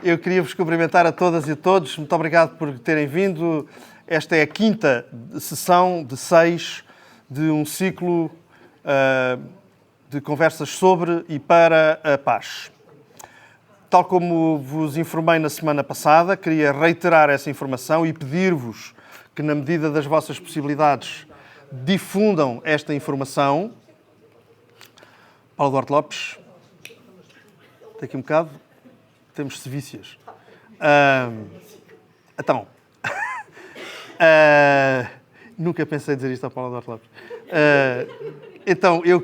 Eu queria vos cumprimentar a todas e a todos. Muito obrigado por terem vindo. Esta é a quinta sessão de 6 de um ciclo de conversas sobre e para a paz. Tal como vos informei na semana passada, queria reiterar essa informação e pedir-vos que, na medida das vossas possibilidades, difundam esta informação. Paulo Duarte Lopes, daqui um bocado, temos sevícias. Então, nunca pensei dizer isto ao Paulo Duarte Lopes. Então, eu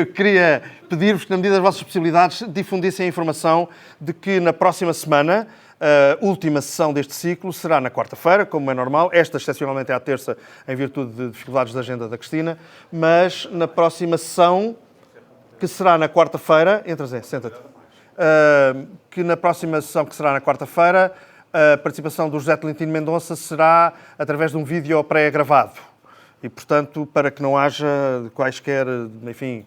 queria pedir-vos que, na medida das vossas possibilidades, difundissem a informação de que na próxima semana, a última sessão deste ciclo será na quarta-feira, como é normal. Esta, excepcionalmente, é à terça, em virtude de dificuldades da agenda da Cristina. Mas na próxima sessão, que será na quarta-feira... Entra, Zé, senta-te. Que na próxima sessão, que será na quarta-feira, a participação do José Tolentino Mendonça será através de um vídeo pré-gravado. E, portanto, para que não haja quaisquer, enfim,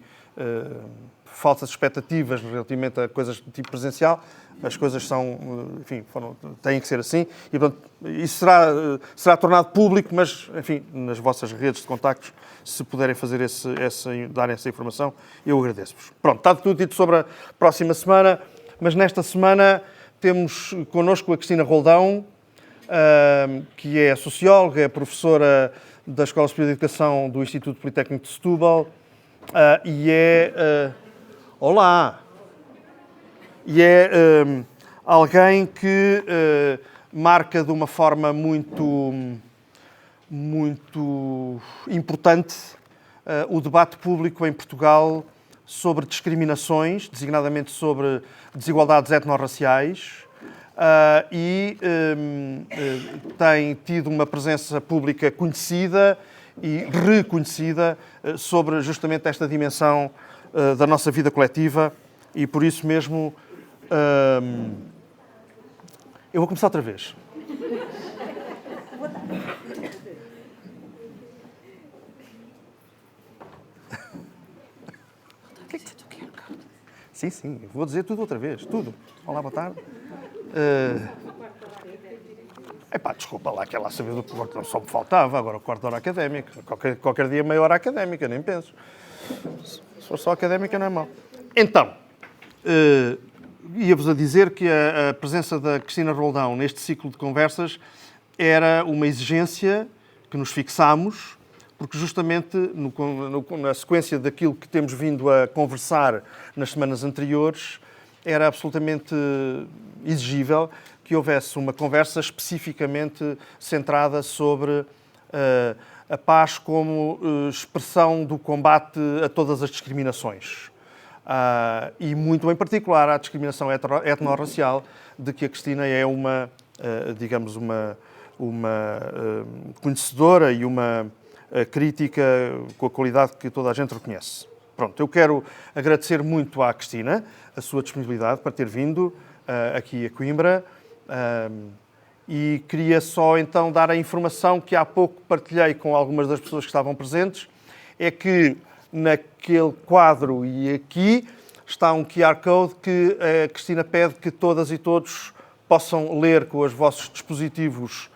falsas expectativas relativamente a coisas de tipo presencial, as coisas são, enfim, têm que ser assim. E, portanto, isso será tornado público, mas, enfim, nas vossas redes de contactos, se puderem fazer darem essa informação, eu agradeço-vos. Pronto, está tudo dito sobre a próxima semana, mas nesta semana temos connosco a Cristina Roldão, que é socióloga, é professora da Escola Superior de Educação do Instituto Politécnico de Setúbal e é... Olá! E é alguém que marca de uma forma muito importante o debate público em Portugal sobre discriminações, designadamente sobre desigualdades etnorraciais, e tem tido uma presença pública conhecida e reconhecida sobre justamente esta dimensão da nossa vida coletiva, e por isso mesmo eu vou começar outra vez. O que é que tu queres, cara? Sim, vou dizer tudo outra vez, tudo. Olá, boa tarde. Desculpa lá, que é lá saber do que só me faltava, agora o quarto de hora académica. Qualquer dia meia hora académica, nem penso. Se for só académica não é mal. Então, ia-vos a dizer que a presença da Cristina Roldão neste ciclo de conversas era uma exigência que nos fixámos, porque justamente na sequência daquilo que temos vindo a conversar nas semanas anteriores, era absolutamente exigível que houvesse uma conversa especificamente centrada sobre a paz como expressão do combate a todas as discriminações. E muito em particular à discriminação etnorracial, de que a Cristina é uma conhecedora e uma crítica com a qualidade que toda a gente reconhece. Pronto, eu quero agradecer muito à Cristina a sua disponibilidade para ter vindo aqui a Coimbra e queria só então dar a informação que há pouco partilhei com algumas das pessoas que estavam presentes, é que naquele quadro e aqui está um QR Code que a Cristina pede que todas e todos possam ler com os vossos dispositivos,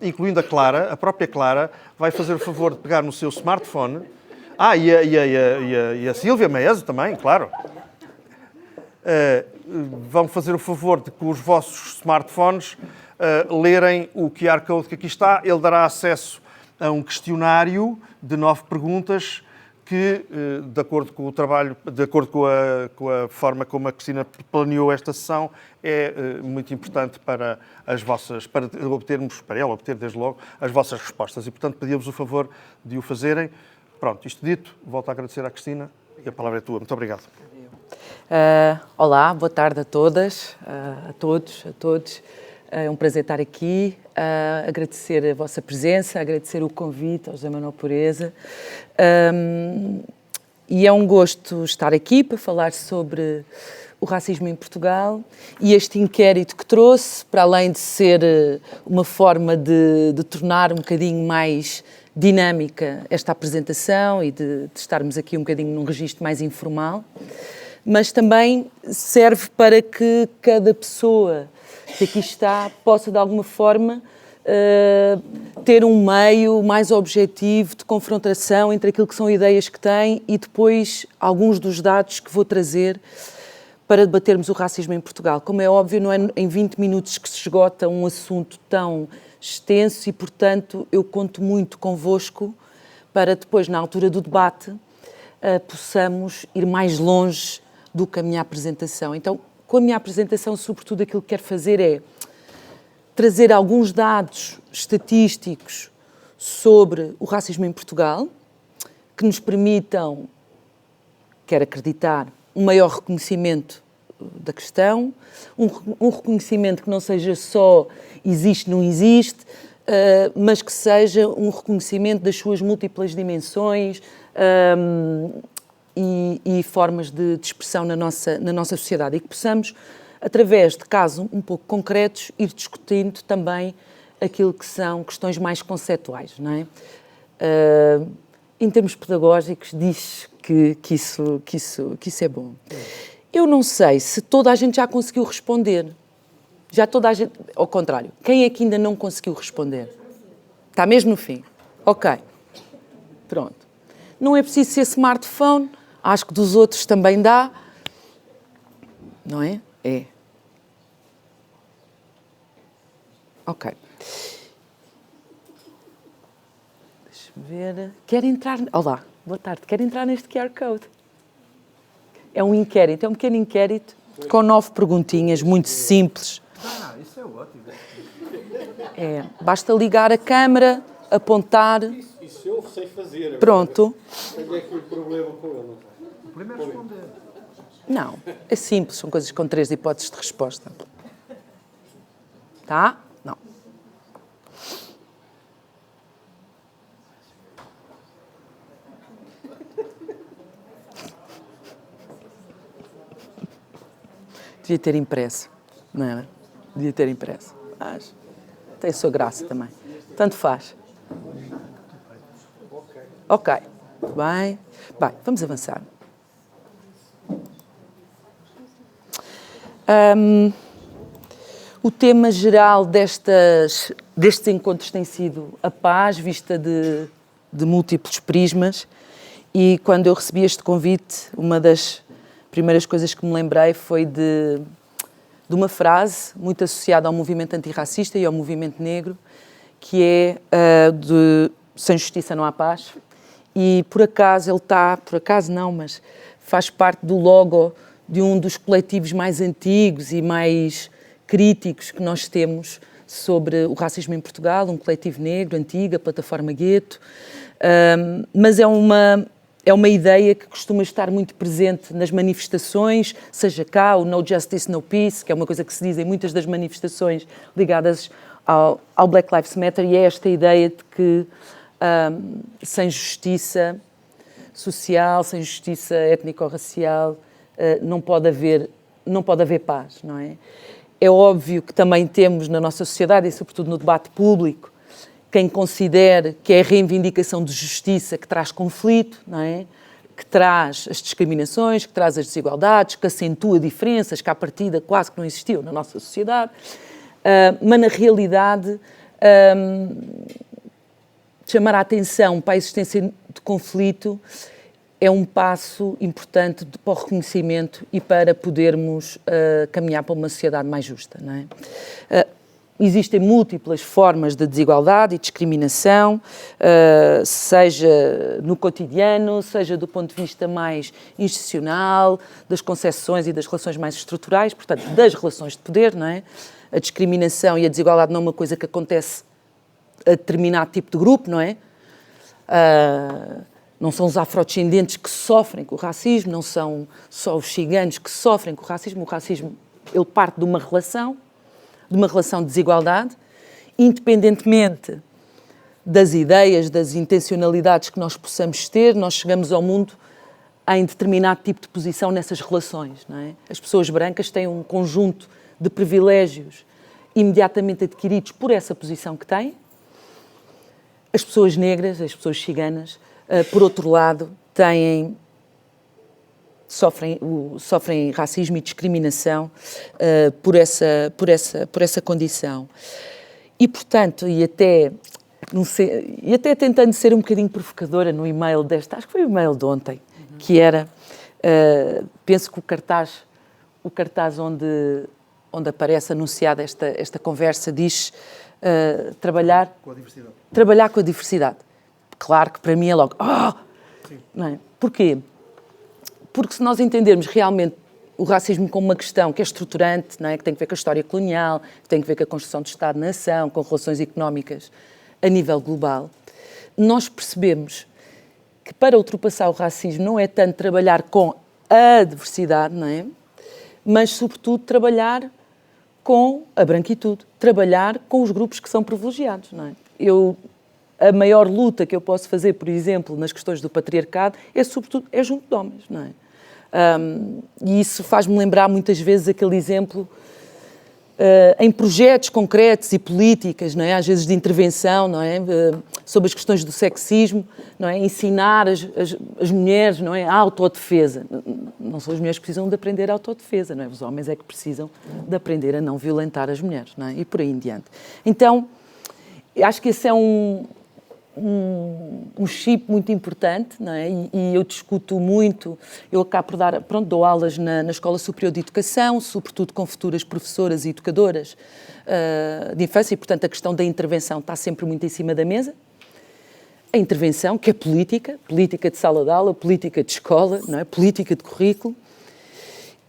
incluindo a Clara, a própria Clara, vai fazer o favor de pegar no seu smartphone. E a Sílvia Maeso também, claro. Vão fazer o favor de, com os vossos smartphones, lerem o QR Code que aqui está. Ele dará acesso a um questionário de 9 perguntas que, de acordo com o trabalho, de acordo com a forma como a Cristina planeou esta sessão, é muito importante para ela obter, desde logo, as vossas respostas. E, portanto, pedimos o favor de o fazerem. Pronto, isto dito, volto a agradecer à Cristina e a palavra é tua. Muito obrigado. Olá, boa tarde a todas, a todos. É um prazer estar aqui, agradecer a vossa presença, agradecer o convite ao José Manuel Pureza. E é um gosto estar aqui para falar sobre o racismo em Portugal e este inquérito que trouxe, para além de ser uma forma de tornar um bocadinho mais dinâmica esta apresentação e de estarmos aqui um bocadinho num registro mais informal. mas também serve para que cada pessoa que aqui está possa, de alguma forma, ter um meio mais objetivo de confrontação entre aquilo que são ideias que tem e depois alguns dos dados que vou trazer para debatermos o racismo em Portugal. Como é óbvio, não é em 20 minutos que se esgota um assunto tão extenso e, portanto, eu conto muito convosco para depois, na altura do debate, possamos ir mais longe do que a minha apresentação. Então, com a minha apresentação, sobretudo, aquilo que quero fazer é trazer alguns dados estatísticos sobre o racismo em Portugal, que nos permitam, quero acreditar, um maior reconhecimento da questão, um reconhecimento que não seja só existe, não existe, mas que seja um reconhecimento das suas múltiplas dimensões e formas de expressão na nossa sociedade e que possamos, através de casos um pouco concretos, ir discutindo também aquilo que são questões mais conceituais, não é? Em termos pedagógicos, diz que isso é bom. Eu não sei se toda a gente já conseguiu responder. Já toda a gente... Ao contrário, quem é que ainda não conseguiu responder? Está mesmo no fim? Ok. Pronto. Não é preciso ser smartphone. Acho que dos outros também dá. Não é? É. Ok. Deixa-me ver... Quer entrar... Olá, boa tarde. Quer entrar neste QR Code? É um inquérito. É um pequeno inquérito com 9 perguntinhas, muito simples. Isso é ótimo. É, basta ligar a câmara, apontar... Isso eu sei fazer. Pronto. Tenho aqui um problema com ele. O primeiro é responder. Não, é simples, são coisas com 3 hipóteses de resposta. Tá? Não. Devia ter impresso, não é? Devia ter impresso. Mas tem a sua graça também. Tanto faz. Ok. Bem, vamos avançar. O tema geral destes encontros tem sido a paz, vista de múltiplos prismas, e quando eu recebi este convite, uma das primeiras coisas que me lembrei foi de uma frase muito associada ao movimento antirracista e ao movimento negro, que é de sem justiça não há paz, e por acaso mas faz parte do logo de um dos coletivos mais antigos e mais críticos que nós temos sobre o racismo em Portugal, um coletivo negro, antigo, a Plataforma Gueto, mas é uma ideia que costuma estar muito presente nas manifestações, seja cá o No Justice, No Peace, que é uma coisa que se diz em muitas das manifestações ligadas ao Black Lives Matter, e é esta ideia de que sem justiça social, sem justiça étnico-racial, não pode haver paz, não é? É óbvio que também temos na nossa sociedade, e sobretudo no debate público, quem considera que é a reivindicação de justiça que traz conflito, não é? Que traz as discriminações, que traz as desigualdades, que acentua diferenças que à partida quase que não existiam na nossa sociedade, mas na realidade chamar a atenção para a existência de conflito é um passo importante para o reconhecimento e para podermos caminhar para uma sociedade mais justa, não é? Existem múltiplas formas de desigualdade e discriminação, seja no cotidiano, seja do ponto de vista mais institucional, das concepções e das relações mais estruturais, portanto, das relações de poder, não é? A discriminação e a desigualdade não é uma coisa que acontece a determinado tipo de grupo, não é? Não são os afrodescendentes que sofrem com o racismo, não são só os ciganos que sofrem com o racismo. O racismo, ele parte de uma relação de desigualdade, independentemente das ideias, das intencionalidades que nós possamos ter, nós chegamos ao mundo em determinado tipo de posição nessas relações, não é? As pessoas brancas têm um conjunto de privilégios imediatamente adquiridos por essa posição que têm. As pessoas negras, as pessoas ciganas, por outro lado, têm sofrem racismo e discriminação por essa condição. E, portanto, e até tentando ser um bocadinho provocadora no e-mail acho que foi o e-mail de ontem, que era, penso que o cartaz onde aparece anunciada esta conversa diz trabalhar com a diversidade. Claro que para mim é logo, não é? Porquê? Porque se nós entendermos realmente o racismo como uma questão que é estruturante, não é? Que tem que ver com a história colonial, que tem que ver com a construção de Estado-nação, com relações económicas a nível global, nós percebemos que para ultrapassar o racismo não é tanto trabalhar com a diversidade, não é? Mas, sobretudo, trabalhar com a branquitude, trabalhar com os grupos que são privilegiados, não é? A maior luta que eu posso fazer, por exemplo, nas questões do patriarcado, sobretudo, junto de homens, não é? E isso faz-me lembrar muitas vezes aquele exemplo em projetos concretos e políticas, não é? Às vezes de intervenção, não é? Sobre as questões do sexismo, não é? Ensinar as mulheres, não é? A autodefesa. Não são as mulheres que precisam de aprender a autodefesa, não é? Os homens é que precisam de aprender a não violentar as mulheres, não é? E por aí em diante. Então, acho que esse é um chip muito importante, não é? E eu discuto muito, eu acabo por dou aulas na Escola Superior de Educação, sobretudo com futuras professoras e educadoras de infância, e portanto a questão da intervenção está sempre muito em cima da mesa. A intervenção, que é política de sala de aula, política de escola, não é? Política de currículo.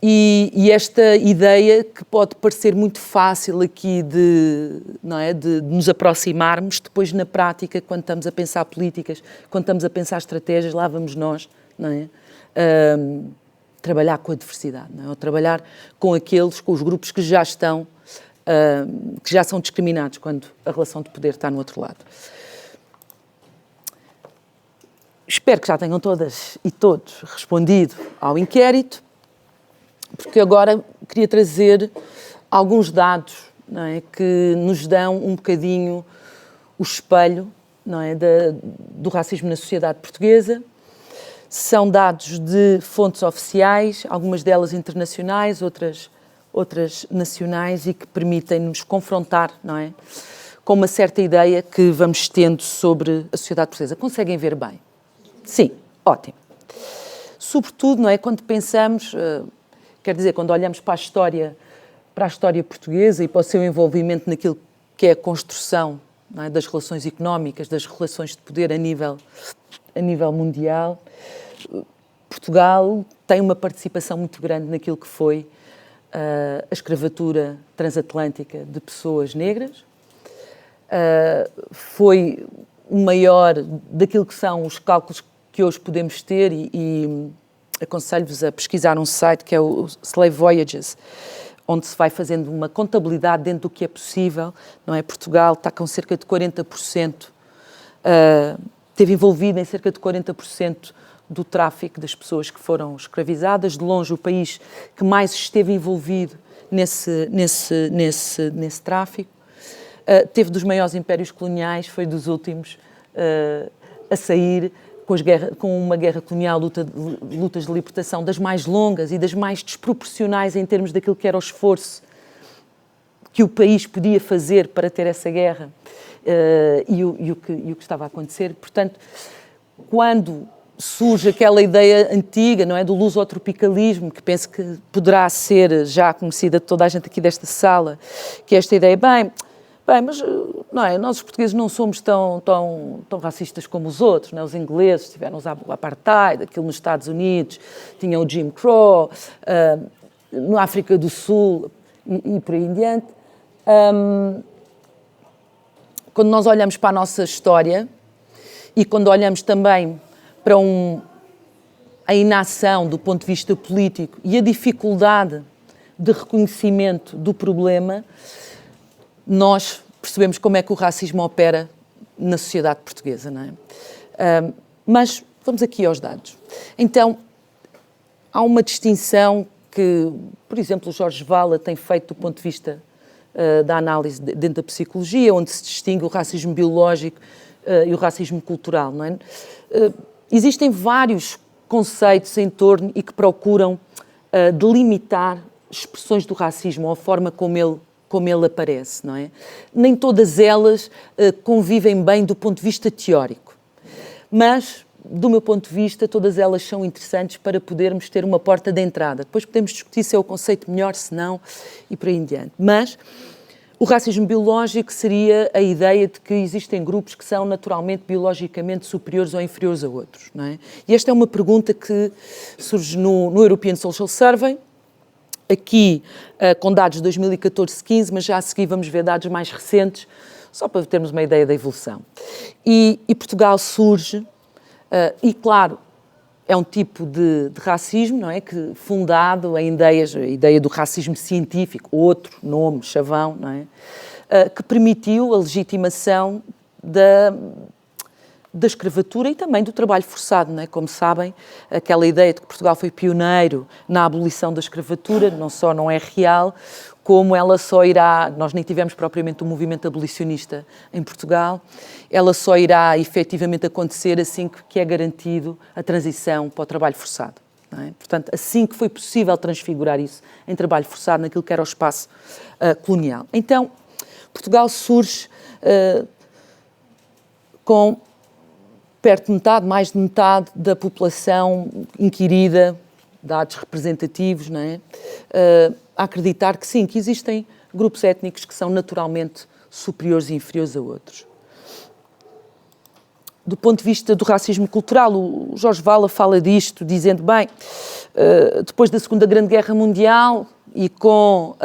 E esta ideia que pode parecer muito fácil aqui não é, de nos aproximarmos, depois na prática, quando estamos a pensar políticas, quando estamos a pensar estratégias, lá vamos nós, não é? Trabalhar com a diversidade, não é? Ou trabalhar com os grupos que já são discriminados quando a relação de poder está no outro lado. Espero que já tenham todas e todos respondido ao inquérito, porque agora queria trazer alguns dados, não é, que nos dão um bocadinho o espelho, não é, do racismo na sociedade portuguesa. São dados de fontes oficiais, algumas delas internacionais, outras nacionais, e que permitem-nos confrontar, não é, com uma certa ideia que vamos tendo sobre a sociedade portuguesa. Conseguem ver bem? Sim, ótimo. Sobretudo, não é, quando pensamos... Quer dizer, quando olhamos para a história portuguesa e para o seu envolvimento naquilo que é a construção, não é, das relações económicas, das relações de poder a nível mundial, Portugal tem uma participação muito grande naquilo que foi a escravatura transatlântica de pessoas negras. Foi o maior daquilo que são os cálculos que hoje podemos ter e aconselho-vos a pesquisar um site que é o Slave Voyages, onde se vai fazendo uma contabilidade dentro do que é possível, não é? Portugal está com cerca de 40%, esteve envolvido em cerca de 40% do tráfico das pessoas que foram escravizadas, de longe o país que mais esteve envolvido nesse tráfico. Teve dos maiores impérios coloniais, foi dos últimos a sair, com uma guerra colonial, lutas de libertação das mais longas e das mais desproporcionais em termos daquilo que era o esforço que o país podia fazer para ter essa guerra e o que estava a acontecer. Portanto, quando surge aquela ideia antiga, não é, do lusotropicalismo, que penso que poderá ser já conhecida de toda a gente aqui desta sala, que é esta ideia, mas não é, nós os portugueses não somos tão racistas como os outros, não é? Os ingleses tiveram o apartheid, aquilo nos Estados Unidos, tinham o Jim Crow, na África do Sul e por aí em diante. Quando nós olhamos para a nossa história e quando olhamos também para a inação do ponto de vista político e a dificuldade de reconhecimento do problema, nós percebemos como é que o racismo opera na sociedade portuguesa, não é? Mas vamos aqui aos dados. Então, há uma distinção que, por exemplo, o Jorge Vala tem feito do ponto de vista da análise dentro da psicologia, onde se distingue o racismo biológico e o racismo cultural, não é? Existem vários conceitos em torno e que procuram delimitar expressões do racismo ou a forma como ele aparece, não é? Nem todas elas convivem bem do ponto de vista teórico, mas, do meu ponto de vista, todas elas são interessantes para podermos ter uma porta de entrada. Depois podemos discutir se é o conceito melhor, se não, e por aí em diante. Mas o racismo biológico seria a ideia de que existem grupos que são naturalmente biologicamente superiores ou inferiores a outros, não é? E esta é uma pergunta que surge no European Social Survey, aqui com dados de 2014-15, mas já a seguir vamos ver dados mais recentes, só para termos uma ideia da evolução. E Portugal surge, e claro, é um tipo de racismo, não é? Que fundado em ideias, a ideia do racismo científico, outro nome, chavão, não é? Que permitiu a legitimação da escravatura e também do trabalho forçado, não é? Como sabem, aquela ideia de que Portugal foi pioneiro na abolição da escravatura, não só não é real, como ela só irá, nós nem tivemos propriamente um movimento abolicionista em Portugal, ela só irá efetivamente acontecer assim que é garantido a transição para o trabalho forçado. Não é? Portanto, assim que foi possível transfigurar isso em trabalho forçado naquilo que era o espaço colonial. Então, Portugal surge com perto de metade, mais de metade da população inquirida, dados representativos, não é? A acreditar que sim, que existem grupos étnicos que são naturalmente superiores e inferiores a outros. Do ponto de vista do racismo cultural, o Jorge Vala fala disto, dizendo, bem, depois da Segunda Grande Guerra Mundial e com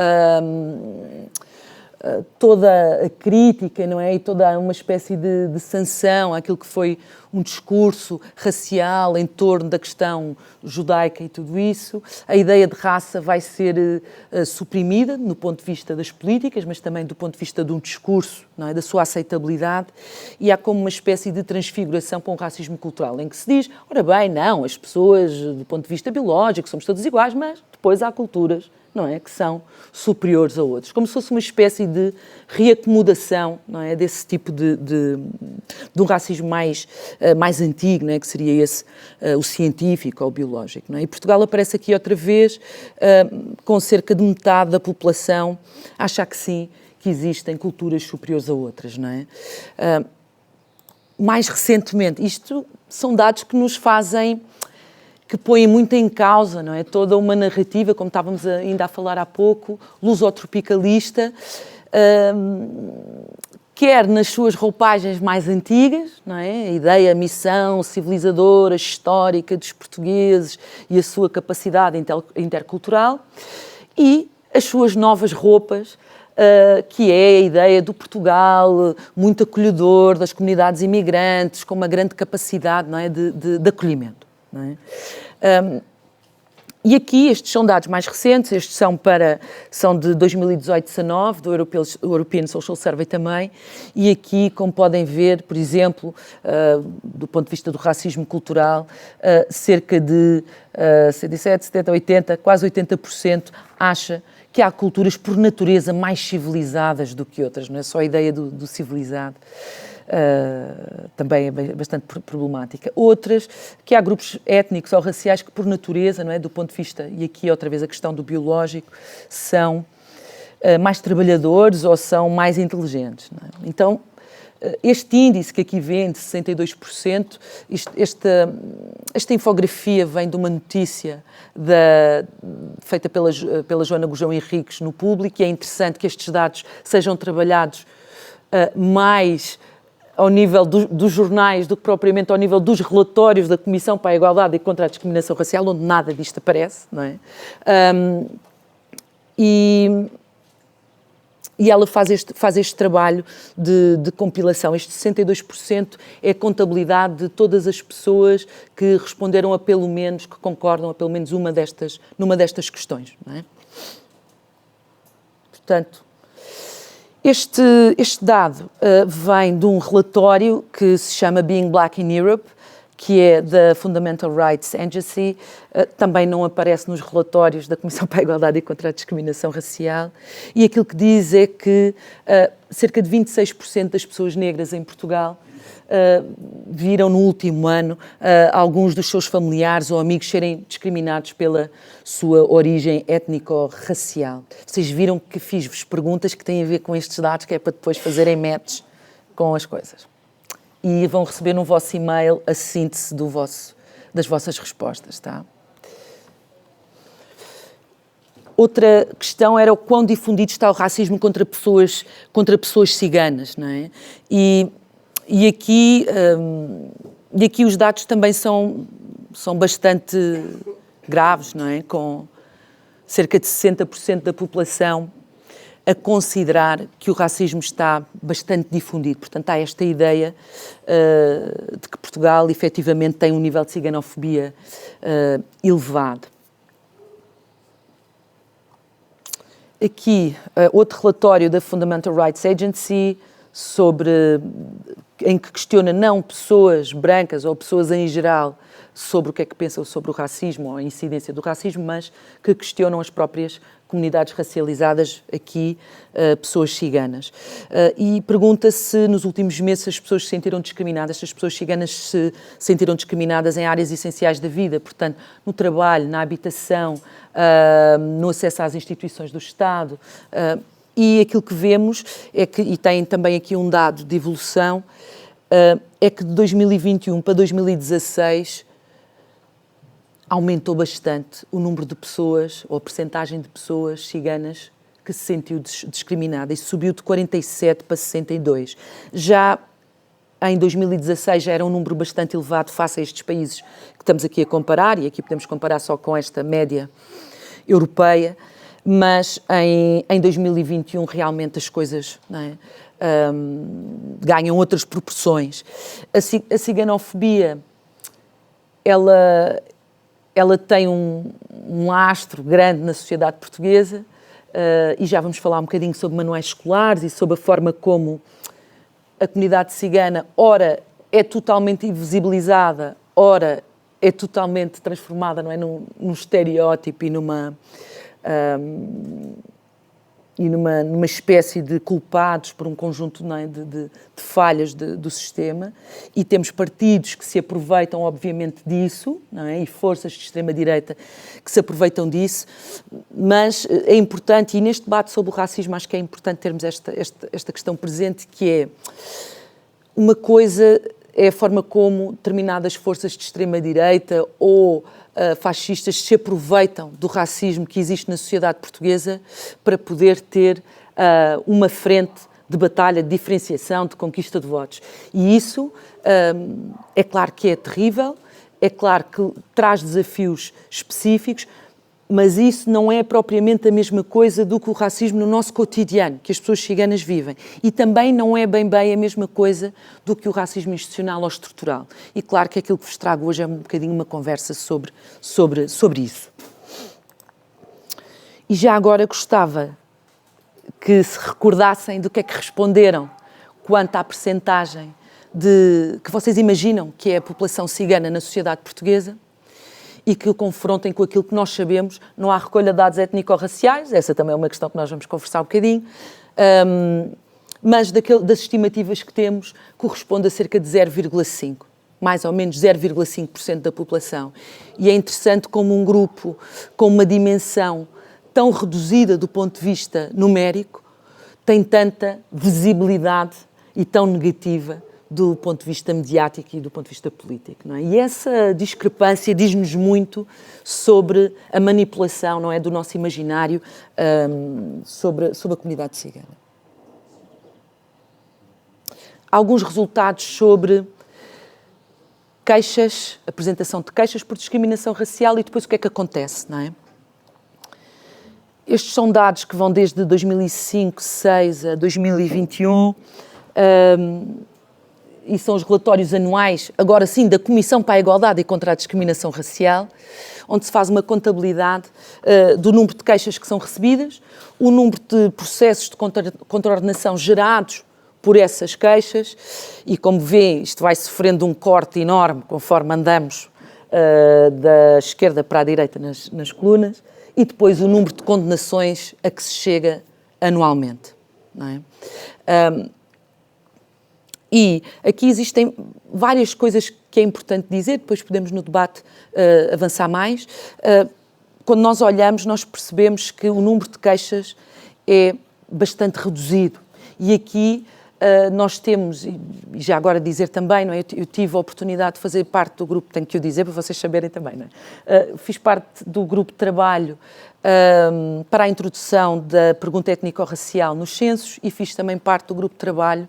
toda a crítica, não é? E toda uma espécie de sanção àquilo que foi um discurso racial em torno da questão judaica e tudo isso, a ideia de raça vai ser suprimida no ponto de vista das políticas, mas também do ponto de vista de um discurso, não é? Da sua aceitabilidade, e há como uma espécie de transfiguração para um racismo cultural, em que se diz, ora bem, não, as pessoas, do ponto de vista biológico, somos todos iguais, mas depois há culturas, não é, que são superiores a outros, como se fosse uma espécie de reacomodação, não é, desse tipo de um racismo mais antigo, não é, que seria esse, o científico ou o biológico. Não é? E Portugal aparece aqui outra vez, com cerca de metade da população, achar que sim, que existem culturas superiores a outras. Não é? Mais recentemente, isto são dados que nos fazem, que põem muito em causa, não é? Toda uma narrativa, como estávamos ainda a falar há pouco, lusotropicalista, quer nas suas roupagens mais antigas, não é? A ideia, a missão civilizadora, histórica dos portugueses e a sua capacidade intercultural, e as suas novas roupas, que é a ideia do Portugal muito acolhedor, das comunidades imigrantes, com uma grande capacidade, não é? de acolhimento. Não é? E aqui, estes são dados mais recentes, estes são de 2018-19, do European Social Survey também, e aqui, como podem ver, por exemplo, do ponto de vista do racismo cultural, cerca de 67, 70, 80, quase 80% acha que há culturas por natureza mais civilizadas do que outras, não é só a ideia do civilizado. Também é bastante problemática. Outras, que há grupos étnicos ou raciais que, por natureza, não é, do ponto de vista, e aqui outra vez a questão do biológico, são mais trabalhadores ou são mais inteligentes. Não é? Então, este índice que aqui vem, de 62%, esta infografia vem de uma notícia feita pela Joana Gujão Henriques no Público, e é interessante que estes dados sejam trabalhados mais ao nível dos jornais do que propriamente ao nível dos relatórios da Comissão para a Igualdade e contra a Discriminação Racial, onde nada disto aparece, não é? E ela faz este trabalho de compilação. Este 62% é a contabilidade de todas as pessoas que responderam a pelo menos, que concordam a pelo menos numa destas questões, não é? Portanto, este dado vem de um relatório que se chama Being Black in Europe, que é da Fundamental Rights Agency, também não aparece nos relatórios da Comissão para a Igualdade e contra a Discriminação Racial, e aquilo que diz é que cerca de 26% das pessoas negras em Portugal viram no último ano alguns dos seus familiares ou amigos serem discriminados pela sua origem étnico-racial. Vocês viram que fiz-vos perguntas que têm a ver com estes dados, que é para depois fazerem match com as coisas. E vão receber no vosso e-mail a síntese das vossas respostas, tá? Outra questão era o quão difundido está o racismo contra pessoas ciganas, não é? E aqui os dados também são bastante graves, não é? Com cerca de 60% da população a considerar que o racismo está bastante difundido. Portanto, há esta ideia de que Portugal efetivamente tem um nível de ciganofobia elevado. Aqui, outro relatório da Fundamental Rights Agency em que questiona não pessoas brancas ou pessoas em geral sobre o que é que pensam sobre o racismo ou a incidência do racismo, mas que questionam as próprias comunidades racializadas, aqui pessoas ciganas. E pergunta se nos últimos meses as pessoas se sentiram discriminadas, se as pessoas ciganas se sentiram discriminadas em áreas essenciais da vida, portanto, no trabalho, na habitação, no acesso às instituições do Estado. E aquilo que vemos é que, e tem também aqui um dado de evolução, é que de 2021 para 2016 aumentou bastante o número de pessoas, ou a percentagem de pessoas ciganas que se sentiu discriminada, e subiu de 47 para 62. Já em 2016 já era um número bastante elevado face a estes países que estamos aqui a comparar, e aqui podemos comparar só com esta média europeia, mas em 2021 realmente as coisas, não é, ganham outras proporções. A ciganofobia, ela tem um lastro grande na sociedade portuguesa, e já vamos falar um bocadinho sobre manuais escolares e sobre a forma como a comunidade cigana, ora é totalmente invisibilizada, ora é totalmente transformada, não é, num estereótipo e numa espécie de culpados por um conjunto, não é, de falhas do sistema, e temos partidos que se aproveitam, obviamente, disso, não é, e forças de extrema-direita que se aproveitam disso, mas é importante, e neste debate sobre o racismo acho que é importante termos esta questão presente, que é uma coisa é a forma como determinadas forças de extrema-direita ou fascistas se aproveitam do racismo que existe na sociedade portuguesa para poder ter uma frente de batalha, de diferenciação, de conquista de votos. E isso é claro que é terrível, é claro que traz desafios específicos, mas isso não é propriamente a mesma coisa do que o racismo no nosso cotidiano, que as pessoas ciganas vivem. E também não é bem a mesma coisa do que o racismo institucional ou estrutural. E claro que aquilo que vos trago hoje é um bocadinho uma conversa sobre isso. E já agora gostava que se recordassem do que é que responderam quanto à percentagem que vocês imaginam que é a população cigana na sociedade portuguesa, e que o confrontem com aquilo que nós sabemos. Não há recolha de dados étnico-raciais, essa também é uma questão que nós vamos conversar um bocadinho, mas das estimativas que temos, corresponde a cerca de 0,5%, mais ou menos 0,5% da população. E é interessante como um grupo com uma dimensão tão reduzida do ponto de vista numérico tem tanta visibilidade e tão negativa do ponto de vista mediático e do ponto de vista político, não é? E essa discrepância diz-nos muito sobre a manipulação, não é, do nosso imaginário sobre a comunidade cigana. Alguns resultados sobre queixas, apresentação de queixas por discriminação racial e depois o que é que acontece, não é? Estes são dados que vão desde 2005, 2006 a 2021, e são os relatórios anuais, agora sim, da Comissão para a Igualdade e contra a Discriminação Racial, onde se faz uma contabilidade do número de queixas que são recebidas, o número de processos de contraordenação gerados por essas queixas, e como vê, isto vai sofrendo um corte enorme conforme andamos da esquerda para a direita nas colunas, e depois o número de condenações a que se chega anualmente, não é? E aqui existem várias coisas que é importante dizer, depois podemos no debate avançar mais. Quando nós olhamos, nós percebemos que o número de queixas é bastante reduzido. E aqui nós temos, e já agora dizer também, não é? Eu tive a oportunidade de fazer parte do grupo, tenho que o dizer para vocês saberem também, não é? Fiz parte do grupo de trabalho para a introdução da pergunta étnico-racial nos censos e fiz também parte do grupo de trabalho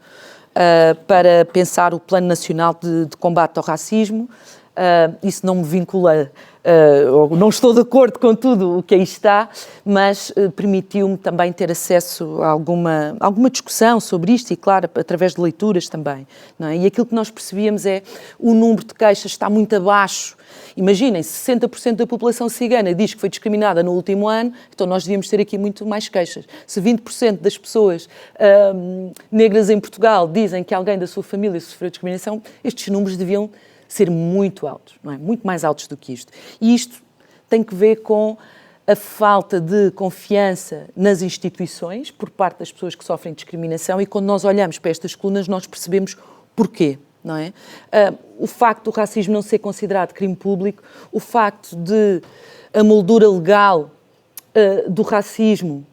para pensar o Plano Nacional de Combate ao Racismo. Isso não me vincula, não estou de acordo com tudo o que aí está, mas permitiu-me também ter acesso a alguma discussão sobre isto e, claro, através de leituras também. Não é? E aquilo que nós percebíamos é o número de queixas está muito abaixo. Imaginem, 60% da população cigana diz que foi discriminada no último ano, então nós devíamos ter aqui muito mais queixas. Se 20% das pessoas negras em Portugal dizem que alguém da sua família sofreu discriminação, estes números deviam ser muito altos, não é? Muito mais altos do que isto. E isto tem que ver com a falta de confiança nas instituições por parte das pessoas que sofrem discriminação e quando nós olhamos para estas colunas nós percebemos porquê. Não é? O facto do racismo não ser considerado crime público, o facto de a moldura legal do racismo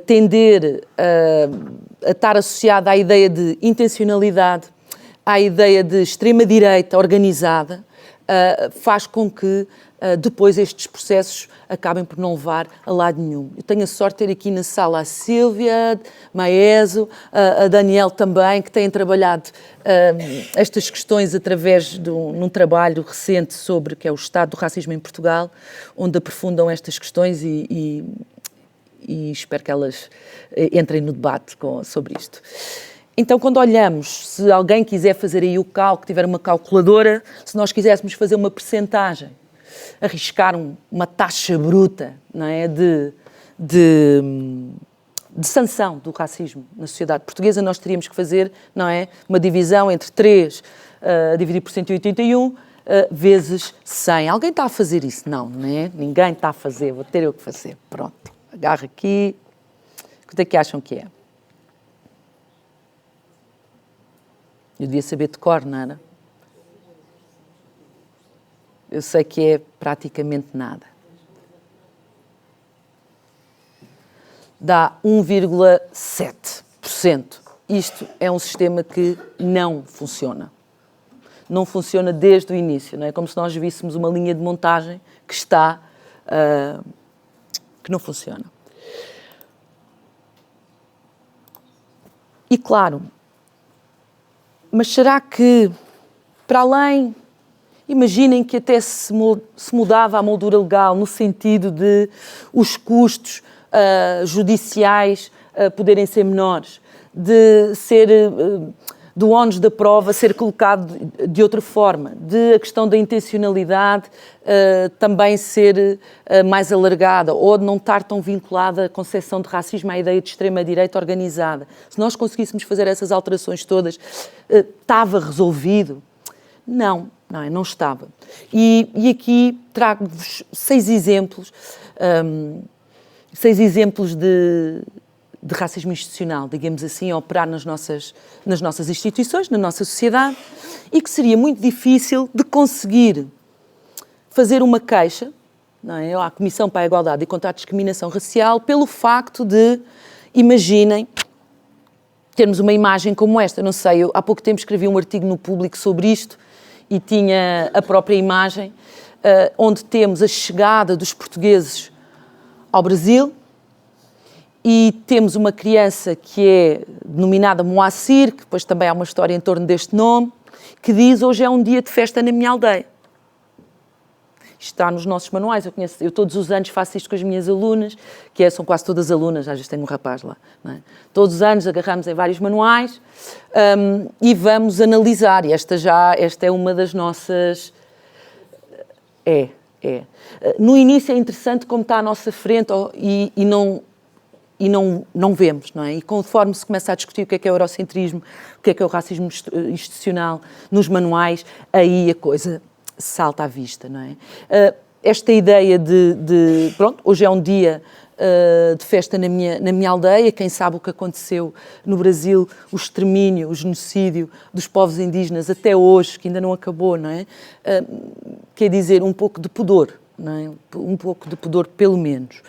tender a estar associada à ideia de intencionalidade, à ideia de extrema-direita organizada, faz com que depois estes processos acabem por não levar a lado nenhum. Eu tenho a sorte de ter aqui na sala a Sílvia, Maeso, a Daniel também, que têm trabalhado estas questões através de num trabalho recente sobre que é o estado do racismo em Portugal, onde aprofundam estas questões e espero que elas entrem no debate sobre isto. Então, quando olhamos, se alguém quiser fazer aí o cálculo, tiver uma calculadora, se nós quiséssemos fazer uma percentagem, arriscar uma taxa bruta, não é, de sanção do racismo na sociedade portuguesa, nós teríamos que fazer, não é, uma divisão entre 3 dividido por 181 vezes 100. Alguém está a fazer isso? Não, não é? Ninguém está a fazer, vou ter eu que fazer. Pronto, agarro aqui. Quanto é que acham que é? Eu devia saber de cor, não era? Eu sei que é praticamente nada. Dá 1,7%. Isto é um sistema que não funciona. Não funciona desde o início, não é? Como se nós víssemos uma linha de montagem que está... que não funciona. E claro... Mas será que, para além, imaginem que até se mudava a moldura legal no sentido de os custos judiciais poderem ser menores, de ser do ónus da prova ser colocado de outra forma, de a questão da intencionalidade também ser mais alargada ou de não estar tão vinculada à concepção de racismo à ideia de extrema-direita organizada. Se nós conseguíssemos fazer essas alterações todas, estava resolvido? Não, não estava. E aqui trago-vos 6 exemplos de racismo institucional, digamos assim, a operar nas nossas instituições, na nossa sociedade, e que seria muito difícil de conseguir fazer uma queixa, não é, à Comissão para a Igualdade e contra a Discriminação Racial pelo facto de, imaginem, termos uma imagem como esta. Não sei, eu há pouco tempo escrevi um artigo no Público sobre isto e tinha a própria imagem, onde temos a chegada dos portugueses ao Brasil, e temos uma criança que é denominada Moacir, que depois também há uma história em torno deste nome, que diz: hoje é um dia de festa na minha aldeia. Isto está nos nossos manuais. Eu todos os anos faço isto com as minhas alunas, são quase todas alunas, às vezes tenho um rapaz lá. Não é? Todos os anos agarramos em vários manuais e vamos analisar. E esta é uma das nossas... No início é interessante como está à nossa frente e não vemos, não é? E conforme se começa a discutir o que é o eurocentrismo, o que é o racismo institucional nos manuais, aí a coisa salta à vista, não é? Esta ideia pronto, hoje é um dia de festa na minha aldeia. Quem sabe o que aconteceu no Brasil, o extermínio, o genocídio dos povos indígenas até hoje, que ainda não acabou, não é? Quer dizer, um pouco de pudor, não é? Um pouco de pudor, pelo menos.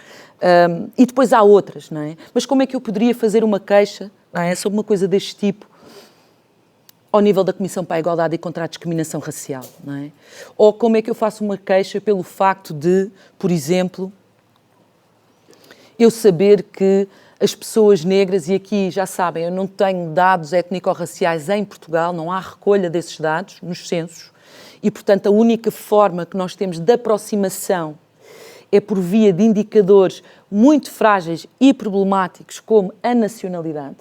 E depois há outras, não é? Mas como é que eu poderia fazer uma queixa, não é, sobre uma coisa deste tipo ao nível da Comissão para a Igualdade e contra a Discriminação Racial, não é? Ou como é que eu faço uma queixa pelo facto de, por exemplo, eu saber que as pessoas negras, e aqui já sabem, eu não tenho dados étnico-raciais em Portugal, não há recolha desses dados nos censos, e portanto a única forma que nós temos de aproximação é por via de indicadores muito frágeis e problemáticos, como a nacionalidade.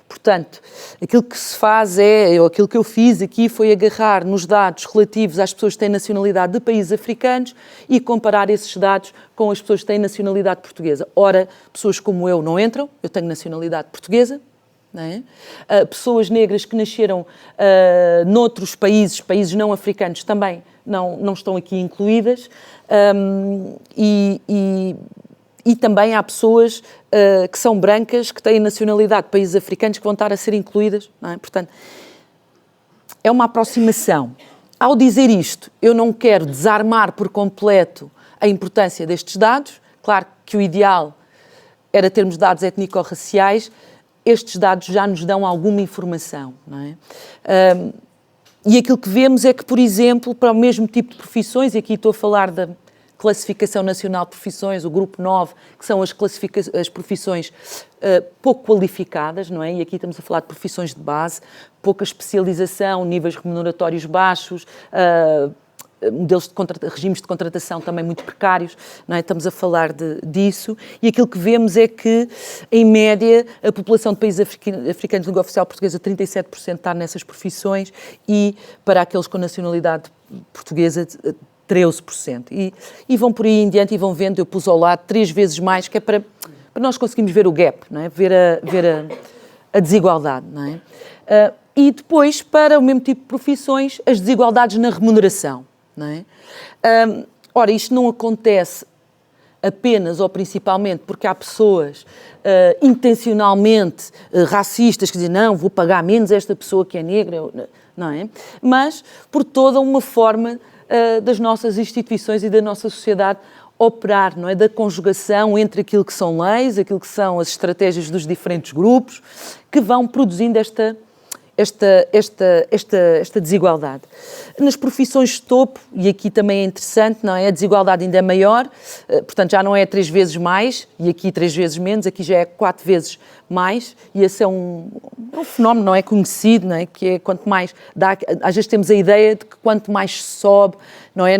Portanto, aquilo que se faz ou aquilo que eu fiz aqui foi agarrar nos dados relativos às pessoas que têm nacionalidade de países africanos e comparar esses dados com as pessoas que têm nacionalidade portuguesa. Ora, pessoas como eu não entram, eu tenho nacionalidade portuguesa, não é? Pessoas negras que nasceram noutros países não africanos também não estão aqui incluídas, e também há pessoas que são brancas, que têm nacionalidade de países africanos, que vão estar a ser incluídas, não é? Portanto, é uma aproximação. Ao dizer isto, eu não quero desarmar por completo a importância destes dados. Claro que o ideal era termos dados étnico-raciais. Estes dados já nos dão alguma informação, não é? E aquilo que vemos é que, por exemplo, para o mesmo tipo de profissões, e aqui estou a falar da Classificação Nacional de Profissões, o Grupo 9, que são as profissões pouco qualificadas, não é? E aqui estamos a falar de profissões de base, pouca especialização, níveis remuneratórios baixos, modelos regimes de contratação também muito precários, não é? Estamos a falar disso, e aquilo que vemos é que, em média, a população de países africanos de língua oficial portuguesa, 37% está nessas profissões, e para aqueles com nacionalidade portuguesa, 13%. E vão por aí em diante e vão vendo, eu pus ao lado 3 vezes mais, que é para nós conseguirmos ver o gap, não é? Ver a desigualdade, não é? E depois, para o mesmo tipo de profissões, as desigualdades na remuneração, não é? Ora, isto não acontece apenas ou principalmente porque há pessoas intencionalmente racistas que dizem não, vou pagar menos a esta pessoa que é negra, não é? Mas por toda uma forma das nossas instituições e da nossa sociedade operar, não é? Da conjugação entre aquilo que são leis, aquilo que são as estratégias dos diferentes grupos, que vão produzindo esta desigualdade. Nas profissões de topo, e aqui também é interessante, não é? A desigualdade ainda é maior, portanto já não é 3 vezes mais, e aqui 3 vezes menos, aqui já é 4 vezes mais, e esse é um fenómeno, não é conhecido, não é? Que é quanto mais, às vezes temos a ideia de que quanto mais se sobe, não é?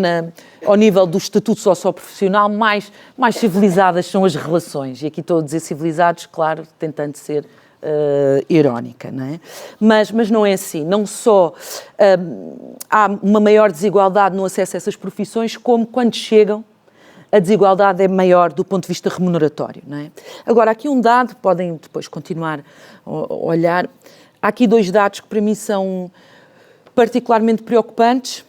Ao nível do estatuto socioprofissional, mais civilizadas são as relações, e aqui estou a dizer civilizados, claro, tentando ser irónica, não é? Mas não é assim. Não só há uma maior desigualdade no acesso a essas profissões, como quando chegam, a desigualdade é maior do ponto de vista remuneratório, não é? Agora, aqui um dado, podem depois continuar a olhar, há aqui 2 dados que para mim são particularmente preocupantes.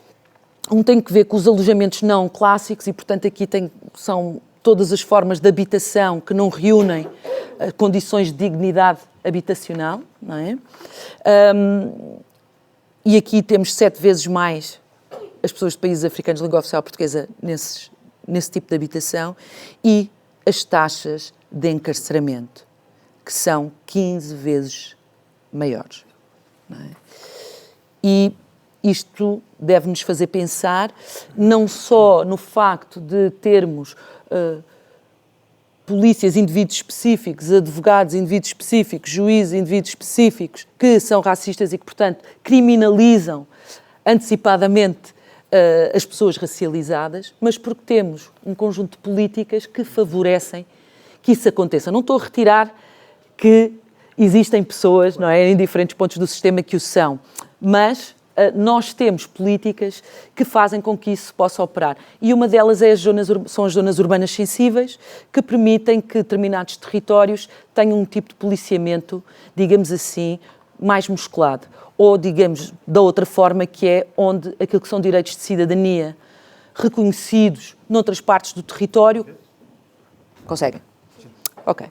Um tem que ver com os alojamentos não clássicos e, portanto, aqui são todas as formas de habitação que não reúnem condições de dignidade habitacional, não é? E aqui temos 7 vezes mais as pessoas de países africanos de língua oficial portuguesa nesse tipo de habitação, e as taxas de encarceramento, que são 15 vezes maiores, não é? E isto deve-nos fazer pensar não só no facto de termos polícias, indivíduos específicos, advogados, indivíduos específicos, juízes, indivíduos específicos, que são racistas e que, portanto, criminalizam antecipadamente as pessoas racializadas, mas porque temos um conjunto de políticas que favorecem que isso aconteça. Não estou a retirar que existem pessoas, não é, em diferentes pontos do sistema que o são, mas nós temos políticas que fazem com que isso possa operar. E uma delas são as zonas urbanas sensíveis, que permitem que determinados territórios tenham um tipo de policiamento, digamos assim, mais musculado. Ou, digamos, da outra forma, que é onde aquilo que são direitos de cidadania reconhecidos noutras partes do território conseguem. Ok.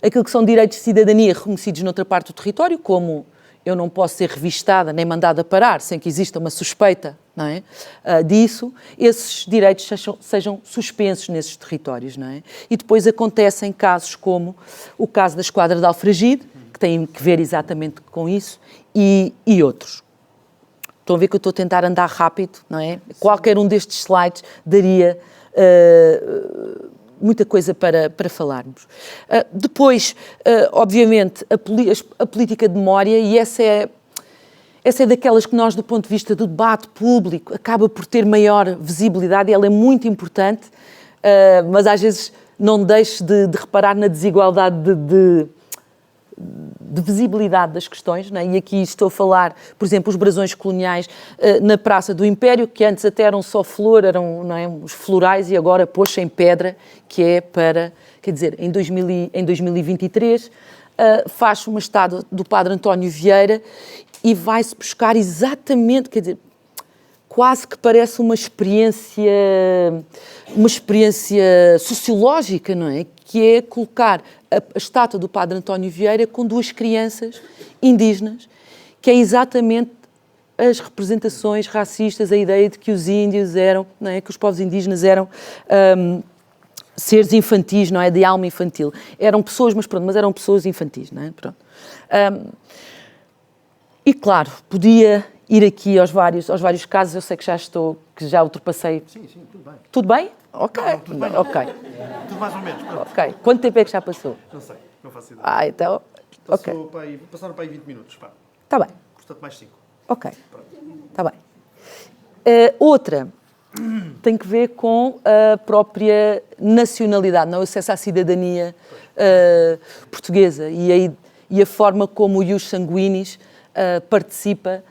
Aquilo que são direitos de cidadania reconhecidos noutra parte do território, como eu não posso ser revistada nem mandada parar sem que exista uma suspeita, não é? Disso, esses direitos sejam suspensos nesses territórios, não é? E depois acontecem casos como o caso da Esquadra de Alfragide, que tem que ver exatamente com isso, e outros. Estão a ver que eu estou a tentar andar rápido, não é? Qualquer um destes slides daria muita coisa para falarmos. Depois, obviamente, a política de memória, e essa é daquelas que nós, do ponto de vista do debate público, acaba por ter maior visibilidade, e ela é muito importante, mas às vezes não deixe de reparar na desigualdade de visibilidade das questões, não é? E aqui estou a falar, por exemplo, os brasões coloniais na Praça do Império, que antes até eram só flor, eram, não é, os florais, e agora pôs em pedra, que é para, quer dizer, em 2023, faz uma estátua do Padre António Vieira e vai-se buscar exatamente, quer dizer, quase que parece uma experiência sociológica, não é? Que é colocar a estátua do Padre António Vieira com duas crianças indígenas, que é exatamente as representações racistas, a ideia de que os índios eram, não é? Que os povos indígenas eram seres infantis, não é? De alma infantil. Eram pessoas, mas eram pessoas infantis, não é? Pronto. E claro, podia ir aqui aos vários casos, eu sei que já ultrapassei. Sim, tudo bem. Tudo bem? Ok. Não, tudo bem, não. Ok. Tudo mais ou menos. Pronto. Ok. Quanto tempo é que já passou? Não sei, não faço ideia. Então, ok. Passaram para aí 20 minutos, pá. Está bem. Portanto, mais 5. Ok. Está bem. Outra tem que ver com a própria nacionalidade, não? O acesso à cidadania portuguesa e a forma como o ius sanguinis participa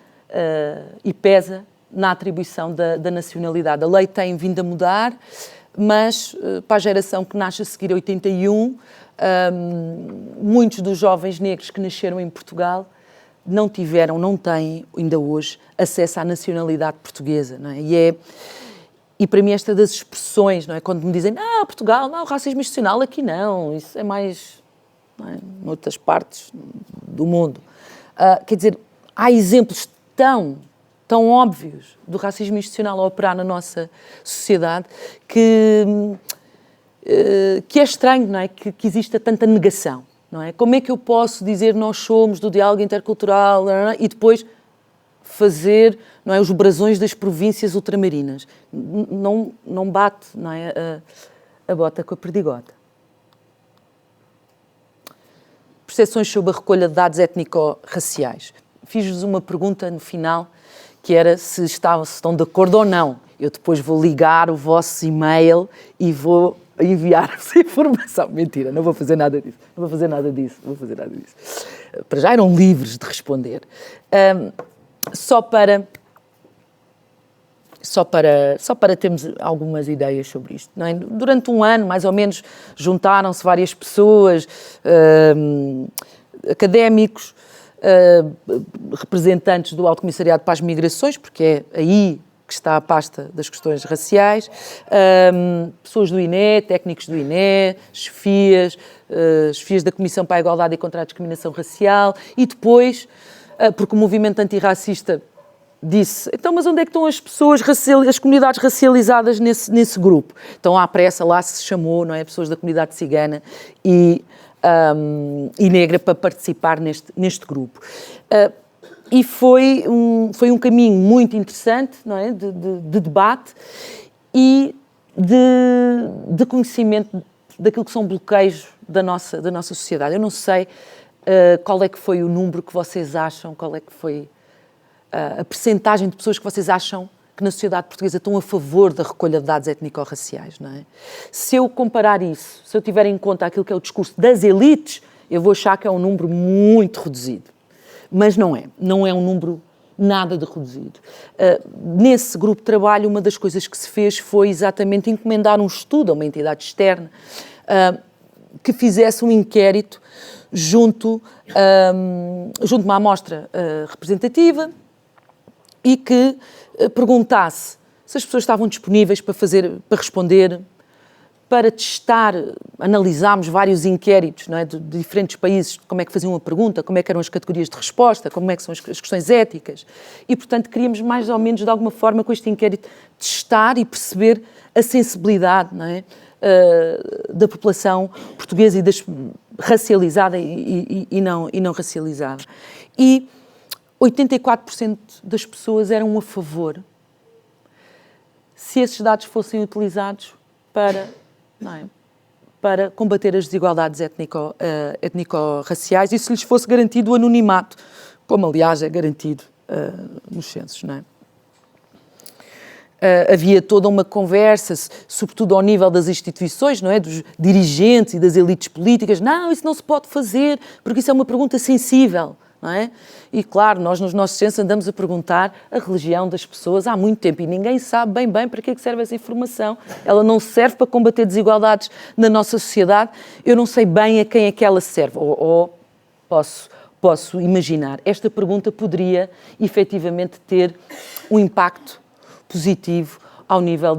e pesa na atribuição da nacionalidade. A lei tem vindo a mudar, mas para a geração que nasce a seguir a 81, muitos dos jovens negros que nasceram em Portugal não têm ainda hoje acesso à nacionalidade portuguesa, não é? E para mim esta das expressões, não é? Quando me dizem, Portugal, não, o racismo institucional aqui não, isso é mais, não é? Noutras partes do mundo. Quer dizer, há exemplos tão óbvios do racismo institucional a operar na nossa sociedade que é estranho, não é? Que exista tanta negação, não é? Como é que eu posso dizer nós somos do diálogo intercultural e depois fazer, não é, os brasões das províncias ultramarinas? Não bate, não é, a bota com a perdigota. Percepções sobre a recolha de dados étnico-raciais. Fiz-vos uma pergunta no final, que era se estão de acordo ou não. Eu depois vou ligar o vosso e-mail e vou enviar-vos a informação. Mentira, não vou fazer nada disso. Para já eram livres de responder. Só para termos algumas ideias sobre isto, não é? Durante um ano, mais ou menos, juntaram-se várias pessoas, académicos, representantes do Alto Comissariado para as Migrações, porque é aí que está a pasta das questões raciais, pessoas do INE, técnicos do INE, chefias da Comissão para a Igualdade e contra a Discriminação Racial, e depois, porque o movimento antirracista disse, então, mas onde é que estão as pessoas, as comunidades racializadas nesse grupo? Então, à pressa, lá se chamou, não é, pessoas da comunidade cigana e negra para participar neste grupo. E foi um caminho muito interessante, não é, de debate e de conhecimento daquilo que são bloqueios da nossa sociedade. Eu não sei qual é que foi o número que vocês acham, qual é que foi a percentagem de pessoas que vocês acham que na sociedade portuguesa estão a favor da recolha de dados étnico-raciais, não é? Se eu comparar isso, se eu tiver em conta aquilo que é o discurso das elites, eu vou achar que é um número muito reduzido. Mas não é um número nada de reduzido. Nesse grupo de trabalho, uma das coisas que se fez foi exatamente encomendar um estudo a uma entidade externa que fizesse um inquérito junto a uma amostra representativa e que perguntasse se as pessoas estavam disponíveis para responder para testar, analisámos vários inquéritos, não é, de diferentes países, como é que faziam a pergunta, como é que eram as categorias de resposta, como é que são as questões éticas. E, portanto, queríamos mais ou menos, de alguma forma, com este inquérito, testar e perceber a sensibilidade, não é, da população portuguesa e racializada e não racializada. E 84% das pessoas eram a favor se esses dados fossem utilizados para combater as desigualdades étnico-raciais e se lhes fosse garantido o anonimato, como aliás é garantido nos censos, não é? Havia toda uma conversa, sobretudo ao nível das instituições, não é? Dos dirigentes e das elites políticas. Não, isso não se pode fazer, porque isso é uma pergunta sensível, não é? E, claro, nós nos nossos censos andamos a perguntar a religião das pessoas há muito tempo e ninguém sabe bem para que é que serve essa informação. Ela não serve para combater desigualdades na nossa sociedade. Eu não sei bem a quem é que ela serve, ou posso imaginar. Esta pergunta poderia, efetivamente, ter um impacto positivo ao nível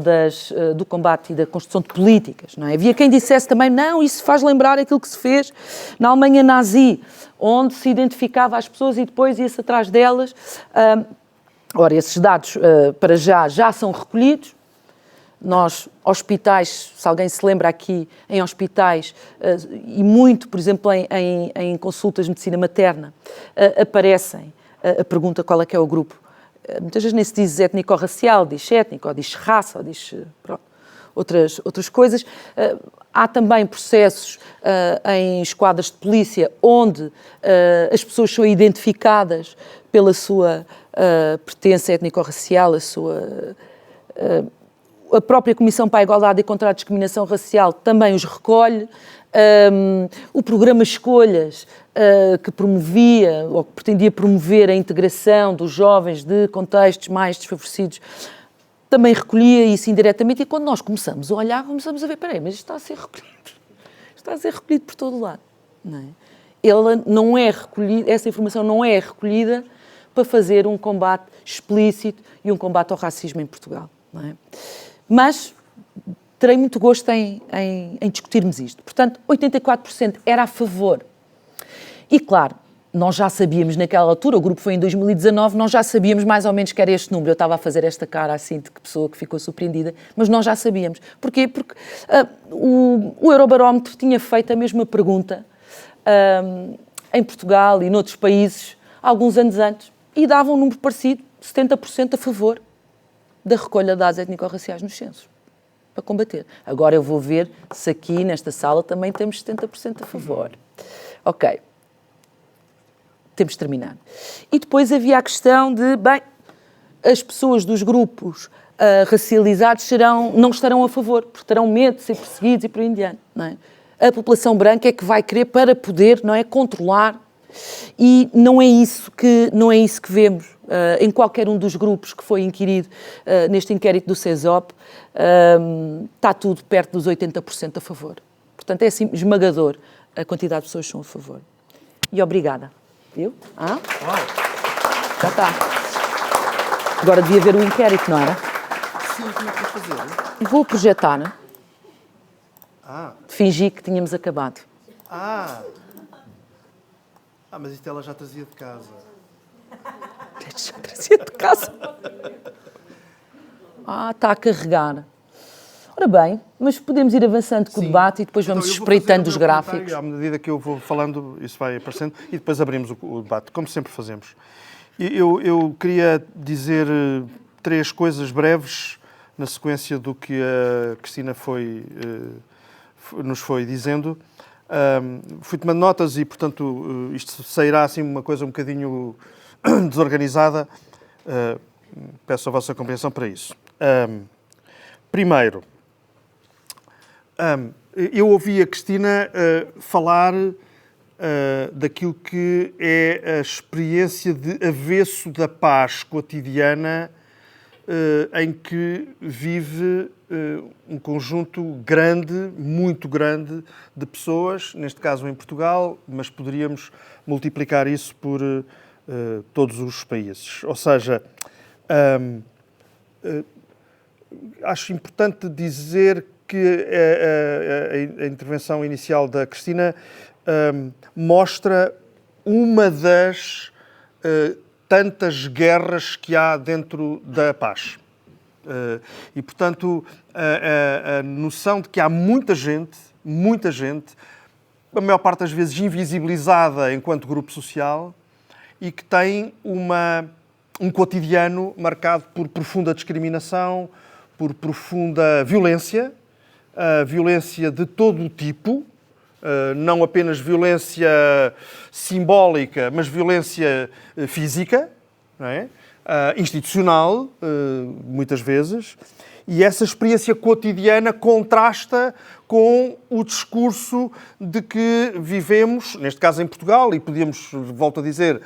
do combate e da construção de políticas, não é? Havia quem dissesse também, não, isso faz lembrar aquilo que se fez na Alemanha nazi, onde se identificava as pessoas e depois ia-se atrás delas. Ora, esses dados, para já são recolhidos. Nós, hospitais, se alguém se lembra aqui, em hospitais, e muito, por exemplo, em consultas de medicina materna, aparecem a pergunta qual é que é o grupo. Muitas vezes nem se diz étnico-racial, diz étnico, ou diz raça, ou diz outras coisas. Há também processos em esquadras de polícia onde as pessoas são identificadas pela sua pertença étnico-racial, a própria Comissão para a Igualdade e contra a Discriminação Racial também os recolhe. O programa Escolhas, que promovia ou que pretendia promover a integração dos jovens de contextos mais desfavorecidos, também recolhia isso indiretamente. E quando nós começamos a olhar, começamos a ver, peraí, mas isto está a ser recolhido. Está a ser recolhido por todo lado. Não é? Ela não é recolhida, essa informação não é recolhida para fazer um combate explícito e um combate ao racismo em Portugal. Não é? Mas terei muito gosto em discutirmos isto. Portanto, 84% era a favor. E, claro, nós já sabíamos naquela altura, o grupo foi em 2019, nós já sabíamos mais ou menos que era este número. Eu estava a fazer esta cara assim de que pessoa que ficou surpreendida, mas nós já sabíamos. Porquê? Porque o Eurobarómetro tinha feito a mesma pergunta em Portugal e noutros países, alguns anos antes, e dava um número parecido, 70% a favor da recolha de dados étnico-raciais nos censos, para combater. Agora eu vou ver se aqui, nesta sala, também temos 70% a favor. Ok. Temos de terminar. E depois havia a questão de, as pessoas dos grupos racializados não estarão a favor, porque terão medo de ser perseguidos e por aí em diante. Não é? A população branca é que vai querer para poder, não é, controlar. E não é isso que vemos em qualquer um dos grupos que foi inquirido neste inquérito do CESOP. Está tudo perto dos 80% a favor. Portanto, é assim esmagador a quantidade de pessoas que são a favor. E obrigada. Viu? Já está. Agora devia ver o inquérito, não era? Sim, como é que vais fazer? Vou projetar. Fingi que tínhamos acabado. Mas isto ela já trazia de casa. Já trazia de casa. Está a carregar. Ora bem, mas podemos ir avançando com o debate e depois vamos espreitando os gráficos. À medida que eu vou falando, isso vai aparecendo e depois abrimos o debate, como sempre fazemos. Eu queria dizer 3 coisas breves na sequência do que a Cristina nos foi dizendo. Fui tomando notas e, portanto, isto sairá assim uma coisa um bocadinho desorganizada. Peço a vossa compreensão para isso. Primeiro, eu ouvi a Cristina falar daquilo que é a experiência de avesso da paz cotidiana em que vive um conjunto grande, muito grande, de pessoas, neste caso em Portugal, mas poderíamos multiplicar isso por todos os países. Ou seja, acho importante dizer que a intervenção inicial da Cristina mostra uma das tantas guerras que há dentro da paz. E, portanto, a noção de que há muita gente, a maior parte das vezes invisibilizada enquanto grupo social, e que tem um cotidiano marcado por profunda discriminação, por profunda violência, violência de todo o tipo, não apenas violência simbólica, mas violência física, não é? Institucional, muitas vezes, e essa experiência cotidiana contrasta com o discurso de que vivemos, neste caso em Portugal, e podíamos, volto a dizer,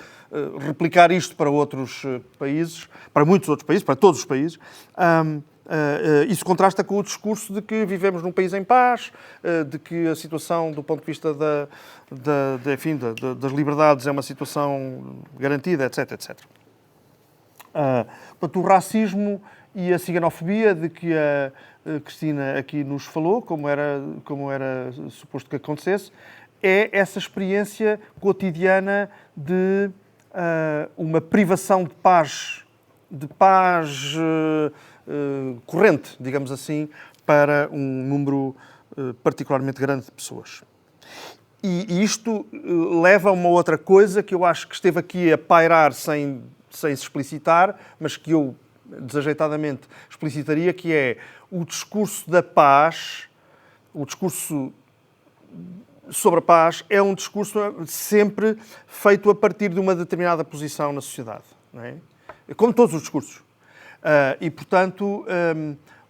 replicar isto para outros países, para muitos outros países, para todos os países. Isso contrasta com o discurso de que vivemos num país em paz, de que a situação, do ponto de vista das liberdades, é uma situação garantida, etc, etc. Portanto, o racismo e a ciganofobia de que a Cristina aqui nos falou, como era suposto que acontecesse, é essa experiência cotidiana de uma privação de paz corrente, digamos assim, para um número particularmente grande de pessoas. E isto leva a uma outra coisa que eu acho que esteve aqui a pairar sem se explicitar, mas que eu desajeitadamente explicitaria, que é o discurso da paz, o discurso sobre a paz é um discurso sempre feito a partir de uma determinada posição na sociedade, não é? Como todos os discursos. E, portanto,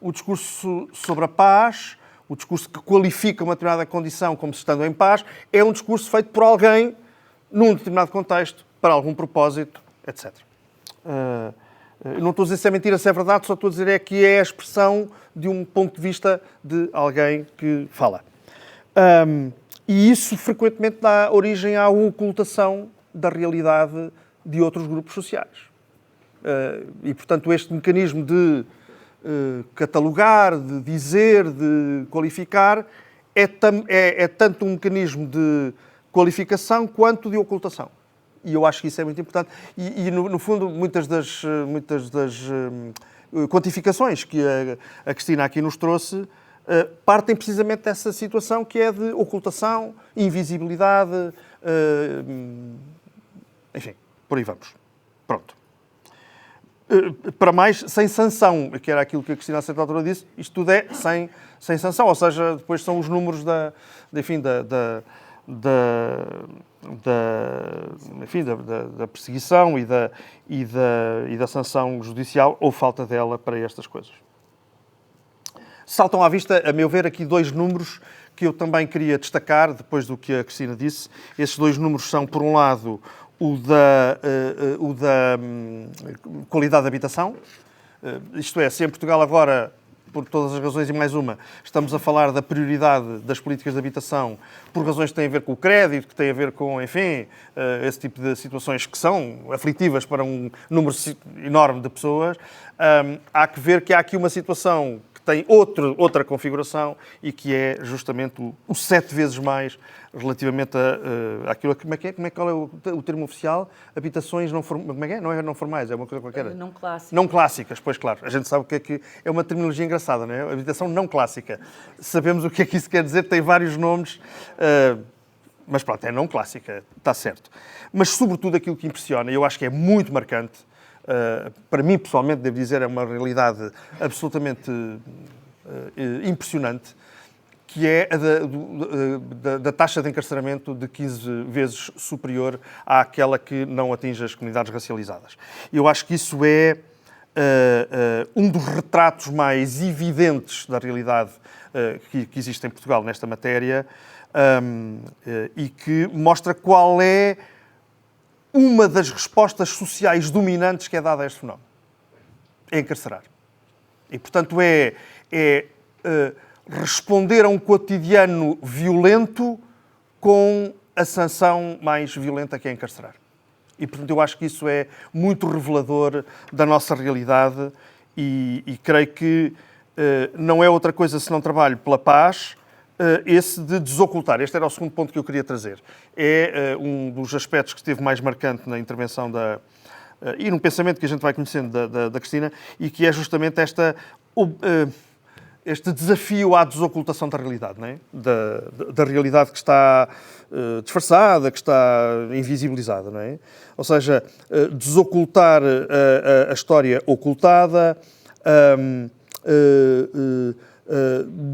o discurso sobre a paz, o discurso que qualifica uma determinada condição como se estando em paz, é um discurso feito por alguém, num determinado contexto, para algum propósito, etc. Não estou a dizer se é mentira, se é verdade, só estou a dizer que é a expressão de um ponto de vista de alguém que fala. E isso frequentemente dá origem à ocultação da realidade de outros grupos sociais. E, portanto, este mecanismo de catalogar, de dizer, de qualificar, é tanto um mecanismo de qualificação quanto de ocultação. E eu acho que isso é muito importante. E no fundo, muitas das quantificações que a Cristina aqui nos trouxe partem precisamente dessa situação que é de ocultação, invisibilidade, enfim, por aí vamos. Pronto. Para mais, sem sanção, que era aquilo que a Cristina a certa altura disse, isto tudo é sem sanção, ou seja, depois são os números da perseguição e da sanção judicial ou falta dela para estas coisas. Saltam à vista, a meu ver, aqui dois números que eu também queria destacar, depois do que a Cristina disse. Esses dois números são, por um lado, o da qualidade de habitação. Isto é, se em Portugal agora, por todas as razões e mais uma, estamos a falar da prioridade das políticas de habitação por razões que têm a ver com o crédito, que têm a ver com, enfim, esse tipo de situações que são aflitivas para um número enorme de pessoas, há que ver que há aqui uma situação que tem outra configuração e que é justamente o 7 vezes mais relativamente àquilo que... Qual é o termo oficial? Habitações não formais. Como é que é? Não é não formais, é uma coisa qualquer. Não clássicas. Não clássicas, pois claro. A gente sabe o que é que... É uma terminologia engraçada, não é? Habitação não clássica. Sabemos o que é que isso quer dizer, tem vários nomes, mas pronto, é não clássica, está certo. Mas sobretudo aquilo que impressiona, e eu acho que é muito marcante, para mim pessoalmente, devo dizer, é uma realidade absolutamente impressionante, que é a da taxa de encarceramento de 15 vezes superior àquela que não atinge as comunidades racializadas. Eu acho que isso é um dos retratos mais evidentes da realidade que existe em Portugal nesta matéria e que mostra qual é uma das respostas sociais dominantes que é dada a este fenómeno. É encarcerar. E, portanto, responder a um cotidiano violento com a sanção mais violenta que é encarcerar. E, portanto, eu acho que isso é muito revelador da nossa realidade e creio que não é outra coisa senão trabalho pela paz, esse de desocultar. Este era o segundo ponto que eu queria trazer. É um dos aspectos que esteve mais marcante na intervenção e no pensamento que a gente vai conhecendo da Cristina, e que é justamente este desafio à desocultação da realidade, não é? Da realidade que está disfarçada, que está invisibilizada, não é? Ou seja, desocultar a história ocultada,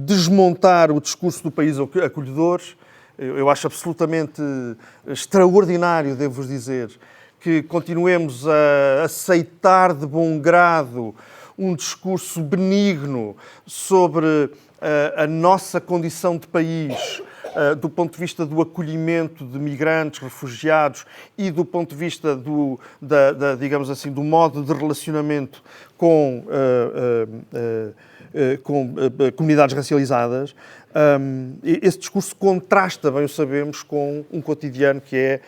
desmontar o discurso do país acolhedor. Eu acho absolutamente extraordinário, devo-vos dizer, que continuemos a aceitar de bom grado um discurso benigno sobre a nossa condição de país, do ponto de vista do acolhimento de migrantes, refugiados e do ponto de vista digamos assim, do modo de relacionamento com comunidades racializadas. Esse discurso contrasta, bem o sabemos, com um cotidiano que é,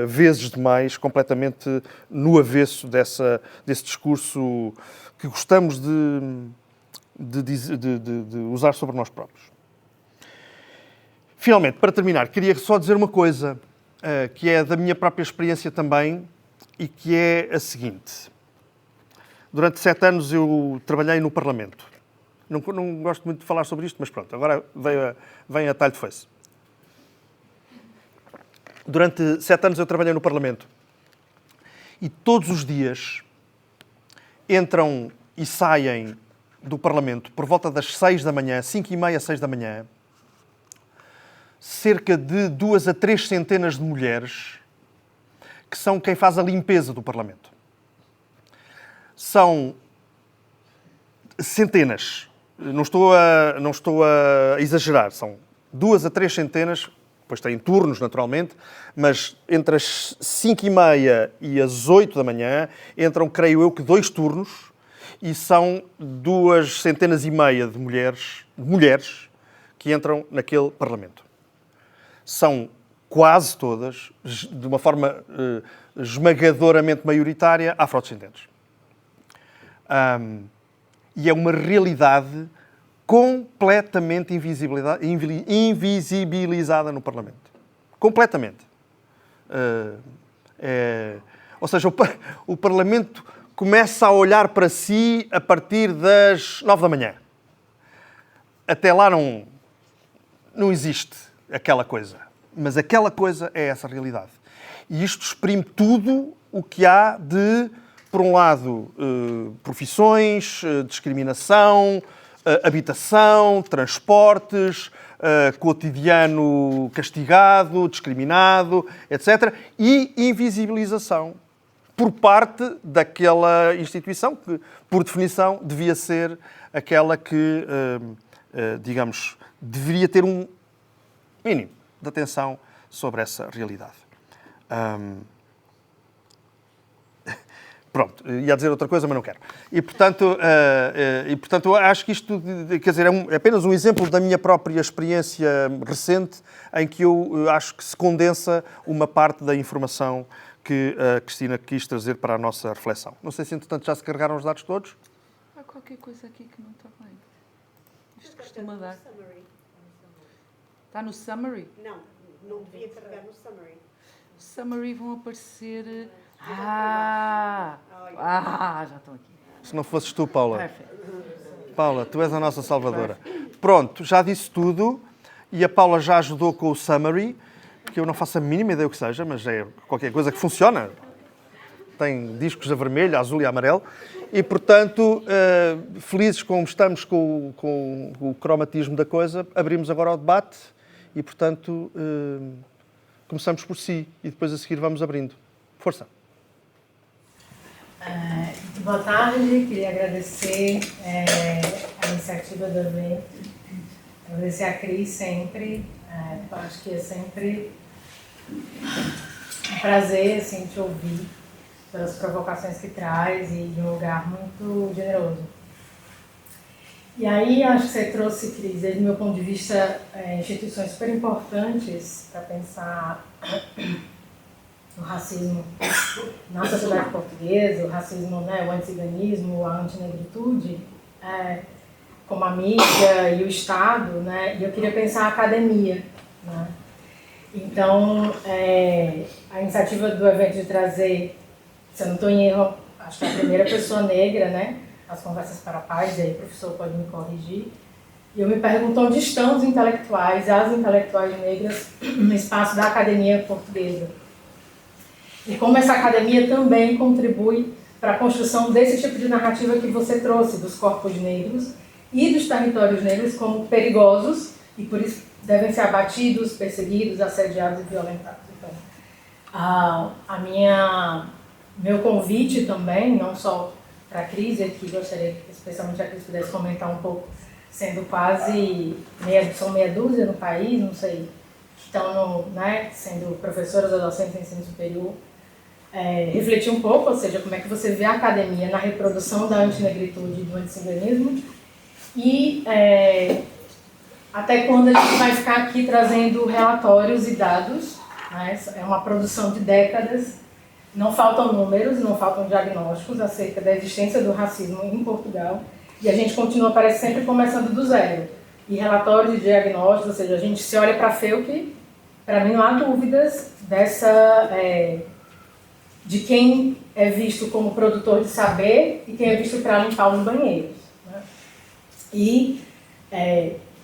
vezes demais, completamente no avesso desse discurso que gostamos de usar sobre nós próprios. Finalmente, para terminar, queria só dizer uma coisa que é da minha própria experiência também e que é a seguinte. Durante 7 anos eu trabalhei no Parlamento. Não gosto muito de falar sobre isto, mas pronto, agora vem a talho de foice. Durante 7 anos eu trabalhei no Parlamento e todos os dias entram e saem do Parlamento por volta das 6 da manhã, 5h30, 6 da manhã, cerca de 2 a 3 centenas de mulheres que são quem faz a limpeza do Parlamento. São centenas. Não estou a exagerar. São 2 a 3 centenas, depois têm turnos, naturalmente, mas entre as 5h30 e as 8 da manhã entram, creio eu, que 2 turnos e são 2 centenas e meia de mulheres que entram naquele Parlamento. São quase todas, de uma forma esmagadoramente maioritária, afrodescendentes. E é uma realidade completamente invisibilizada no Parlamento. Completamente. Ou seja, o Parlamento começa a olhar para si a partir das 9 da manhã. Até lá não existe aquela coisa. Mas aquela coisa é essa realidade. E isto exprime tudo o que há de, por um lado, profissões, discriminação, habitação, transportes, cotidiano castigado, discriminado, etc. E invisibilização por parte daquela instituição que, por definição, devia ser aquela que, digamos, deveria ter um mínimo de atenção sobre essa realidade. Pronto, ia dizer outra coisa, mas não quero. E, portanto, eu acho que isto, quer dizer, é apenas um exemplo da minha própria experiência recente em que eu acho que se condensa uma parte da informação que a Cristina quis trazer para a nossa reflexão. Não sei se, entretanto, já se carregaram os dados todos. Há qualquer coisa aqui que não está bem. Isto costuma dar. Está no summary? Não devia carregar no summary. Summary vão aparecer... já estão aqui. Se não fosses tu, Paula. Perfeito. Paula, tu és a nossa salvadora. Pronto, já disse tudo e a Paula já ajudou com o summary, que eu não faço a mínima ideia o que seja, mas é qualquer coisa que funciona. Tem discos a vermelho, a azul e a amarelo. E, portanto, felizes como estamos com o cromatismo da coisa, abrimos agora o debate e, portanto, começamos por si e depois a seguir vamos abrindo. Força. Boa tarde, queria agradecer a iniciativa do evento, agradecer a Cris sempre, acho que é sempre um prazer assim, te ouvir pelas provocações que traz e de um lugar muito generoso. E aí acho que você trouxe, Cris, desde o meu ponto de vista, instituições super importantes para pensar o racismo na sociedade portuguesa, o racismo, o anticiganismo, a antinegritude, como a mídia e o Estado, né? E eu queria pensar a academia, né? Então, a iniciativa do evento de trazer, se eu não estou em erro, acho que é a primeira pessoa negra, né? As conversas para a paz, e aí o professor pode me corrigir. E eu me pergunto onde estão os intelectuais, as intelectuais negras no espaço da academia portuguesa. E como essa academia também contribui para a construção desse tipo de narrativa que você trouxe, dos corpos negros e dos territórios negros como perigosos e por isso devem ser abatidos, perseguidos, assediados e violentados. Então, meu convite também, não só para a Cris, aqui gostaria que especialmente a Cris pudesse comentar um pouco, sendo quase são meia dúzia no país, não sei, que estão sendo professoras ou docentes de ensino superior, refletir um pouco, ou seja, como é que você vê a academia na reprodução da antinegritude e do antissinguenismo e até quando a gente vai ficar aqui trazendo relatórios e dados, né? É uma produção de décadas, não faltam números, não faltam diagnósticos acerca da existência do racismo em Portugal e a gente continua, parece sempre, começando do zero. E relatórios de diagnósticos, ou seja, a gente se olha para a FEUC, para mim não há dúvidas de quem é visto como produtor de saber e quem é visto para limpar os banheiros, né? E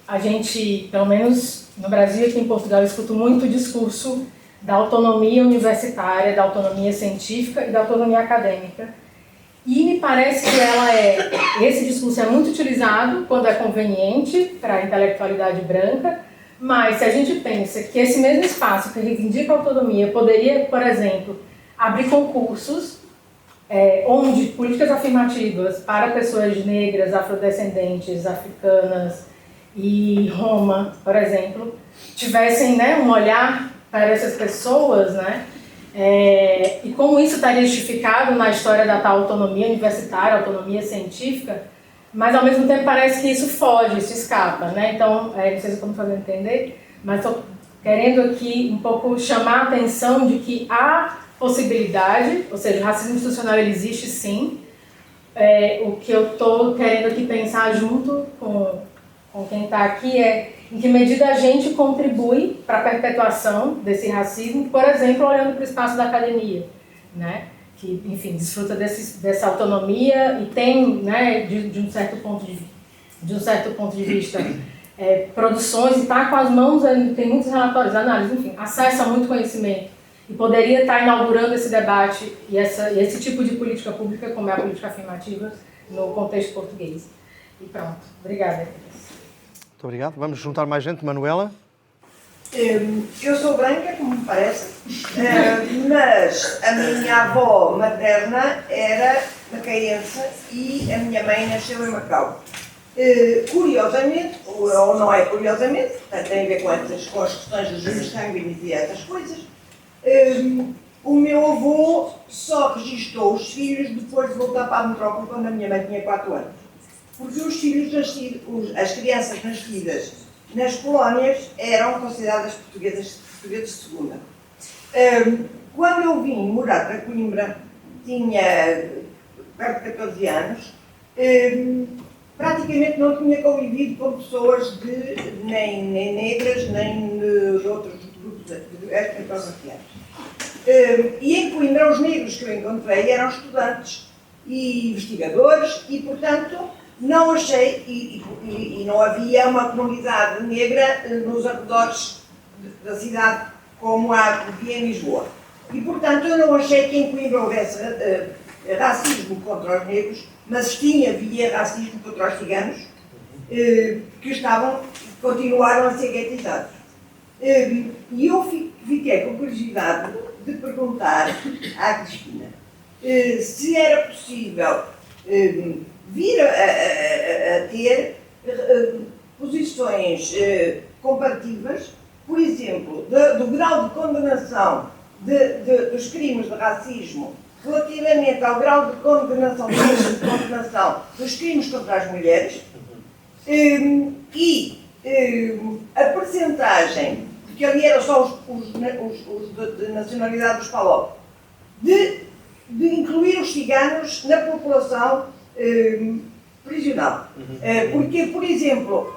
a gente, pelo menos no Brasil e aqui em Portugal, eu escuto muito o discurso da autonomia universitária, da autonomia científica e da autonomia acadêmica. E me parece que esse discurso é muito utilizado quando é conveniente para a intelectualidade branca, mas se a gente pensa que esse mesmo espaço que reivindica a autonomia poderia, por exemplo, abrir concursos onde políticas afirmativas para pessoas negras, afrodescendentes, africanas e Roma, por exemplo, tivessem um olhar para essas pessoas, né? E como isso estaria justificado na história da tal autonomia universitária, autonomia científica, mas ao mesmo tempo parece que isso foge, isso escapa, né? Então, não sei se eu estou me fazendo entender, mas estou querendo aqui um pouco chamar a atenção de que há possibilidade, ou seja, o racismo institucional ele existe sim. O que eu estou querendo aqui pensar junto com quem está aqui em que medida a gente contribui para a perpetuação desse racismo, por exemplo, olhando para o espaço da academia, né? Que, enfim, desfruta dessa autonomia e tem, né, de um certo ponto de vista, produções e está com as mãos, tem muitos relatórios, análises, enfim, acessa muito conhecimento e poderia estar inaugurando esse debate e esse tipo de política pública, como é a política afirmativa, no contexto português. E pronto. Obrigada. Muito obrigado. Vamos juntar mais gente. Manuela? Eu sou branca, como me parece, mas a minha avó materna era macaense e a minha mãe nasceu em Macau. Curiosamente, ou não é curiosamente, tem a ver com as questões dos juros sanguíneos e essas coisas, o meu avô só registou os filhos depois de voltar para a metrópole quando a minha mãe tinha 4 anos. Porque os filhos as crianças nascidas nas colónias eram consideradas portugueses de segunda. Quando eu vim morar para Coimbra, tinha perto de 14 anos, praticamente não tinha convivido com pessoas nem negras, nem de outros grupos étnico-raciais. E em Coimbra, os negros que eu encontrei eram estudantes e investigadores e, portanto, não achei, e não havia uma comunidade negra nos arredores da cidade como havia em Lisboa. E, portanto, eu não achei que em Coimbra houvesse racismo contra os negros, mas havia racismo contra os ciganos, que continuaram a ser guetizados. E eu fiquei com curiosidade de perguntar à Cristina se era possível vir a ter posições comparativas, por exemplo, do grau de condenação dos crimes de racismo relativamente ao grau de condenação dos crimes contra as mulheres e a percentagem, porque ali eram só os de nacionalidade dos PALOP, de incluir os ciganos na população prisional. Porque, por exemplo,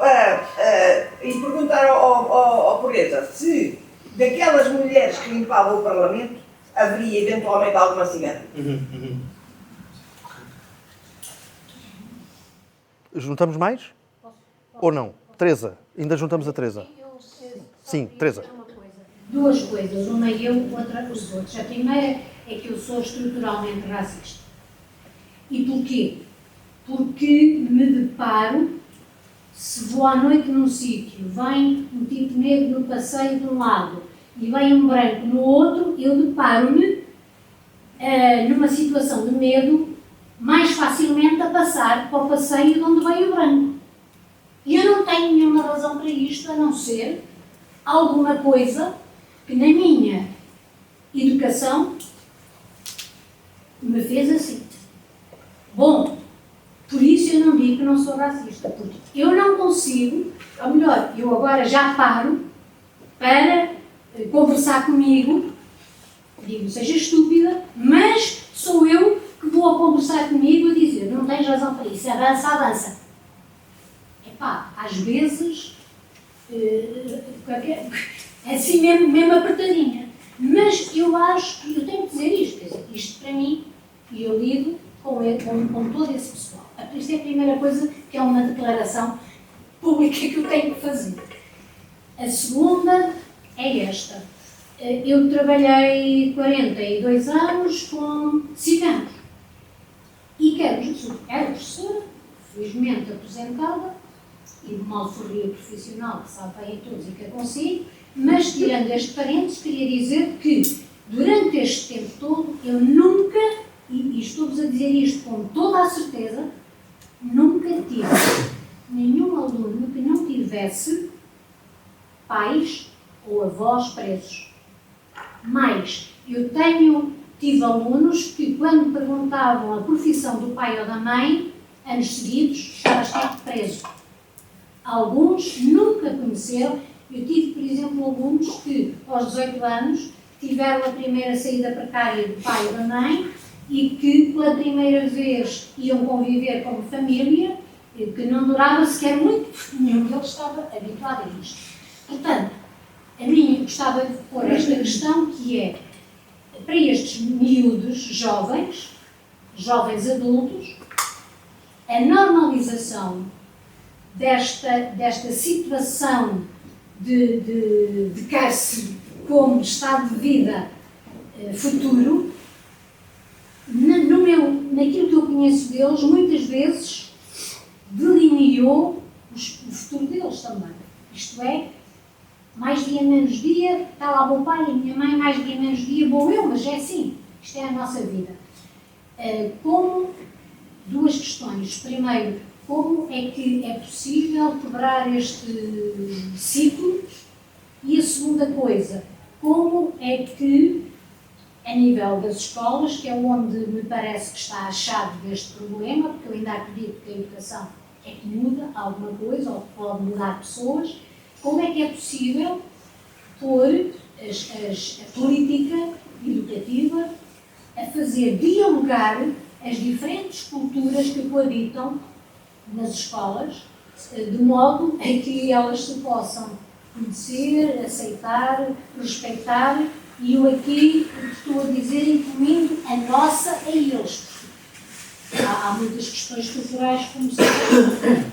e perguntar ao Pureza se daquelas mulheres que limpavam o Parlamento haveria eventualmente alguma cigana. Juntamos mais? Ou não? Teresa, ainda juntamos a Teresa. Sim, Teresa. Duas coisas, uma eu, outra os outros. A primeira é que eu sou estruturalmente racista. E porquê? Porque me deparo, se vou à noite num sítio, vem um tipo negro no passeio de um lado e vem um branco no outro, eu deparo-me numa situação de medo mais facilmente a passar para o passeio de onde veio o branco. E eu não tenho nenhuma razão para isto, a não ser alguma coisa que na minha educação me fez assim. Bom, por isso eu não digo que não sou racista, porque eu não consigo, ou melhor, eu agora já paro para conversar comigo, digo, seja estúpida, mas sou eu que vou a conversar comigo a dizer, não tens razão para isso, avança, avança. Epá, às vezes, assim mesmo apertadinha. Mas eu acho que eu tenho que dizer isto, quer dizer, isto para mim, e eu lido com todo esse pessoal. Isto é a primeira coisa que é uma declaração pública que eu tenho que fazer. A segunda é esta. Eu trabalhei 42 anos com ciganos. E era professora, felizmente aposentada, e de uma alforria profissional que sabe bem a todos e que eu consigo, mas tirando este parênteses, queria dizer que durante este tempo todo eu nunca, e estou-vos a dizer isto com toda a certeza, nunca tive nenhum aluno que não tivesse pais ou avós presos. Mas eu tive alunos que, quando perguntavam a profissão do pai ou da mãe, anos seguidos, estava sempre preso. Alguns nunca conheceram. Eu tive, por exemplo, alunos que, aos 18 anos, tiveram a primeira saída precária do pai ou da mãe e que, pela primeira vez, iam conviver como família, que não durava sequer muito, porque nenhum deles estava habituado a isto. Portanto, a mim gostava de pôr esta questão, que é, para estes miúdos jovens adultos, a normalização desta situação de cárcere como estado de vida futuro, naquilo que eu conheço deles, muitas vezes delineou o futuro deles também. Isto é, mais dia menos dia, está lá o meu pai e a minha mãe, mais dia menos dia vou eu, mas é assim, isto é a nossa vida. Como duas questões. Primeiro, como é que é possível quebrar este ciclo? E a segunda coisa, como é que, a nível das escolas, que é onde me parece que está a chave deste problema, porque eu ainda acredito que a educação é que muda alguma coisa, ou pode mudar pessoas, como é que é possível pôr a política educativa a fazer dialogar as diferentes culturas que coabitam nas escolas, de modo a que elas se possam conhecer, aceitar, respeitar, e eu aqui estou a dizer, incluindo a nossa a eles. Há muitas questões culturais, como seja,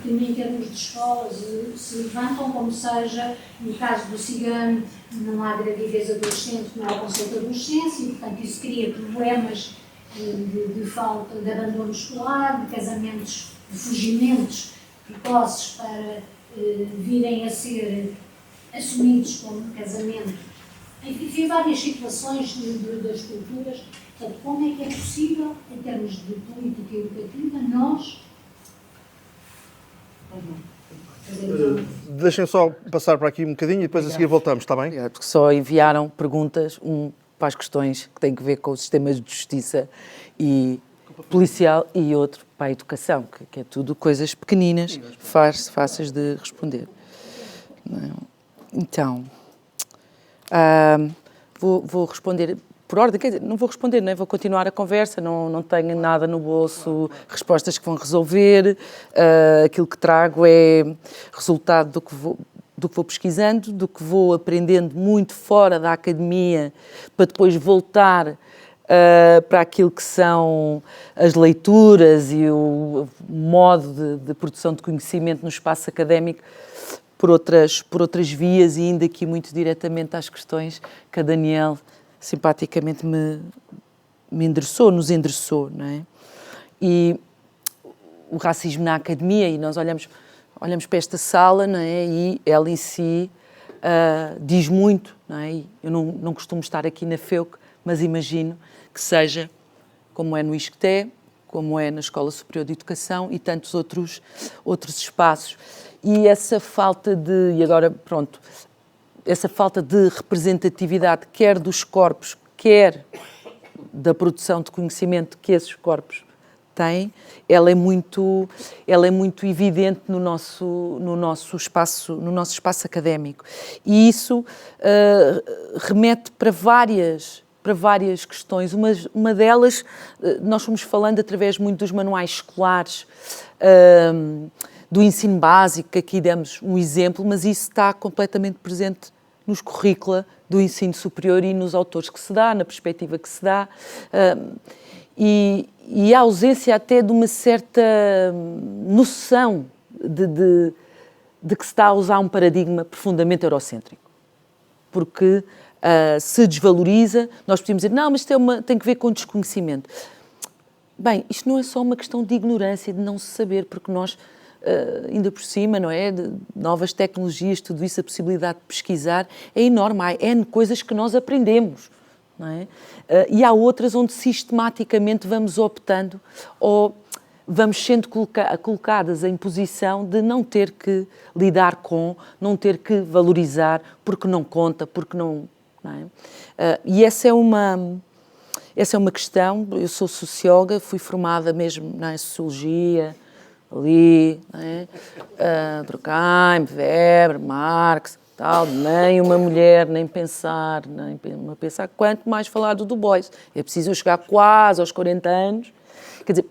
que em termos de escolas se levantam, como seja, no caso do cigano, não há gravidez adolescente, não há conceito de adolescência, e, portanto, isso cria problemas de falta de abandono escolar, de casamentos, de fugimentos precoces para virem a ser assumidos como casamento. Enfim, várias situações das culturas. Portanto, como é que é possível, em termos de política educativa, nós... Deixem só passar para aqui um bocadinho e depois a seguir voltamos, está bem? Porque só enviaram perguntas, para as questões que têm a ver com os sistemas de justiça e policial e outro para a educação, que é tudo coisas pequeninas, fáceis de responder. Então, vou responder por ordem, quer dizer, não vou responder, não é? Vou continuar a conversa, não tenho nada no bolso, respostas que vão resolver, aquilo que trago é resultado do que vou pesquisando, do que vou aprendendo muito fora da academia, para depois voltar para aquilo que são as leituras e o modo de produção de conhecimento no espaço académico por outras vias, e indo aqui muito diretamente às questões que a Daniel simpaticamente nos endereçou, não é? E o racismo na academia, e nós olhamos para esta sala, não é? E ela em si diz muito, não é? E eu não costumo estar aqui na FEUC, mas imagino que seja como é no ISCTE, como é na Escola Superior de Educação e tantos outros espaços. E essa falta essa falta de representatividade, quer dos corpos, quer da produção de conhecimento que esses corpos têm, ela é muito evidente no nosso espaço académico. E isso remete para várias questões. Uma delas, nós fomos falando através muito dos manuais escolares, do ensino básico, que aqui demos um exemplo, mas isso está completamente presente nos currícula do ensino superior e nos autores que se dá, na perspectiva que se dá, e a ausência até de uma certa noção de que se está a usar um paradigma profundamente eurocêntrico. Porque se desvaloriza, nós podemos dizer, não, mas isto tem que ver com desconhecimento. Bem, isto não é só uma questão de ignorância, de não se saber, porque nós, ainda por cima, não é, de novas tecnologias, tudo isso, a possibilidade de pesquisar é enorme. Há N coisas que nós aprendemos, não é? E há outras onde sistematicamente vamos optando ou vamos sendo colocadas em posição de não ter que lidar com, não ter que valorizar, porque não conta, porque não é? E essa é uma questão. Eu sou socióloga, fui formada mesmo na sociologia, ali, Durkheim, Weber, Marx, tal, nem uma mulher, nem pensar, quanto mais falar do Du Bois. É preciso eu chegar quase aos 40 anos, quer dizer,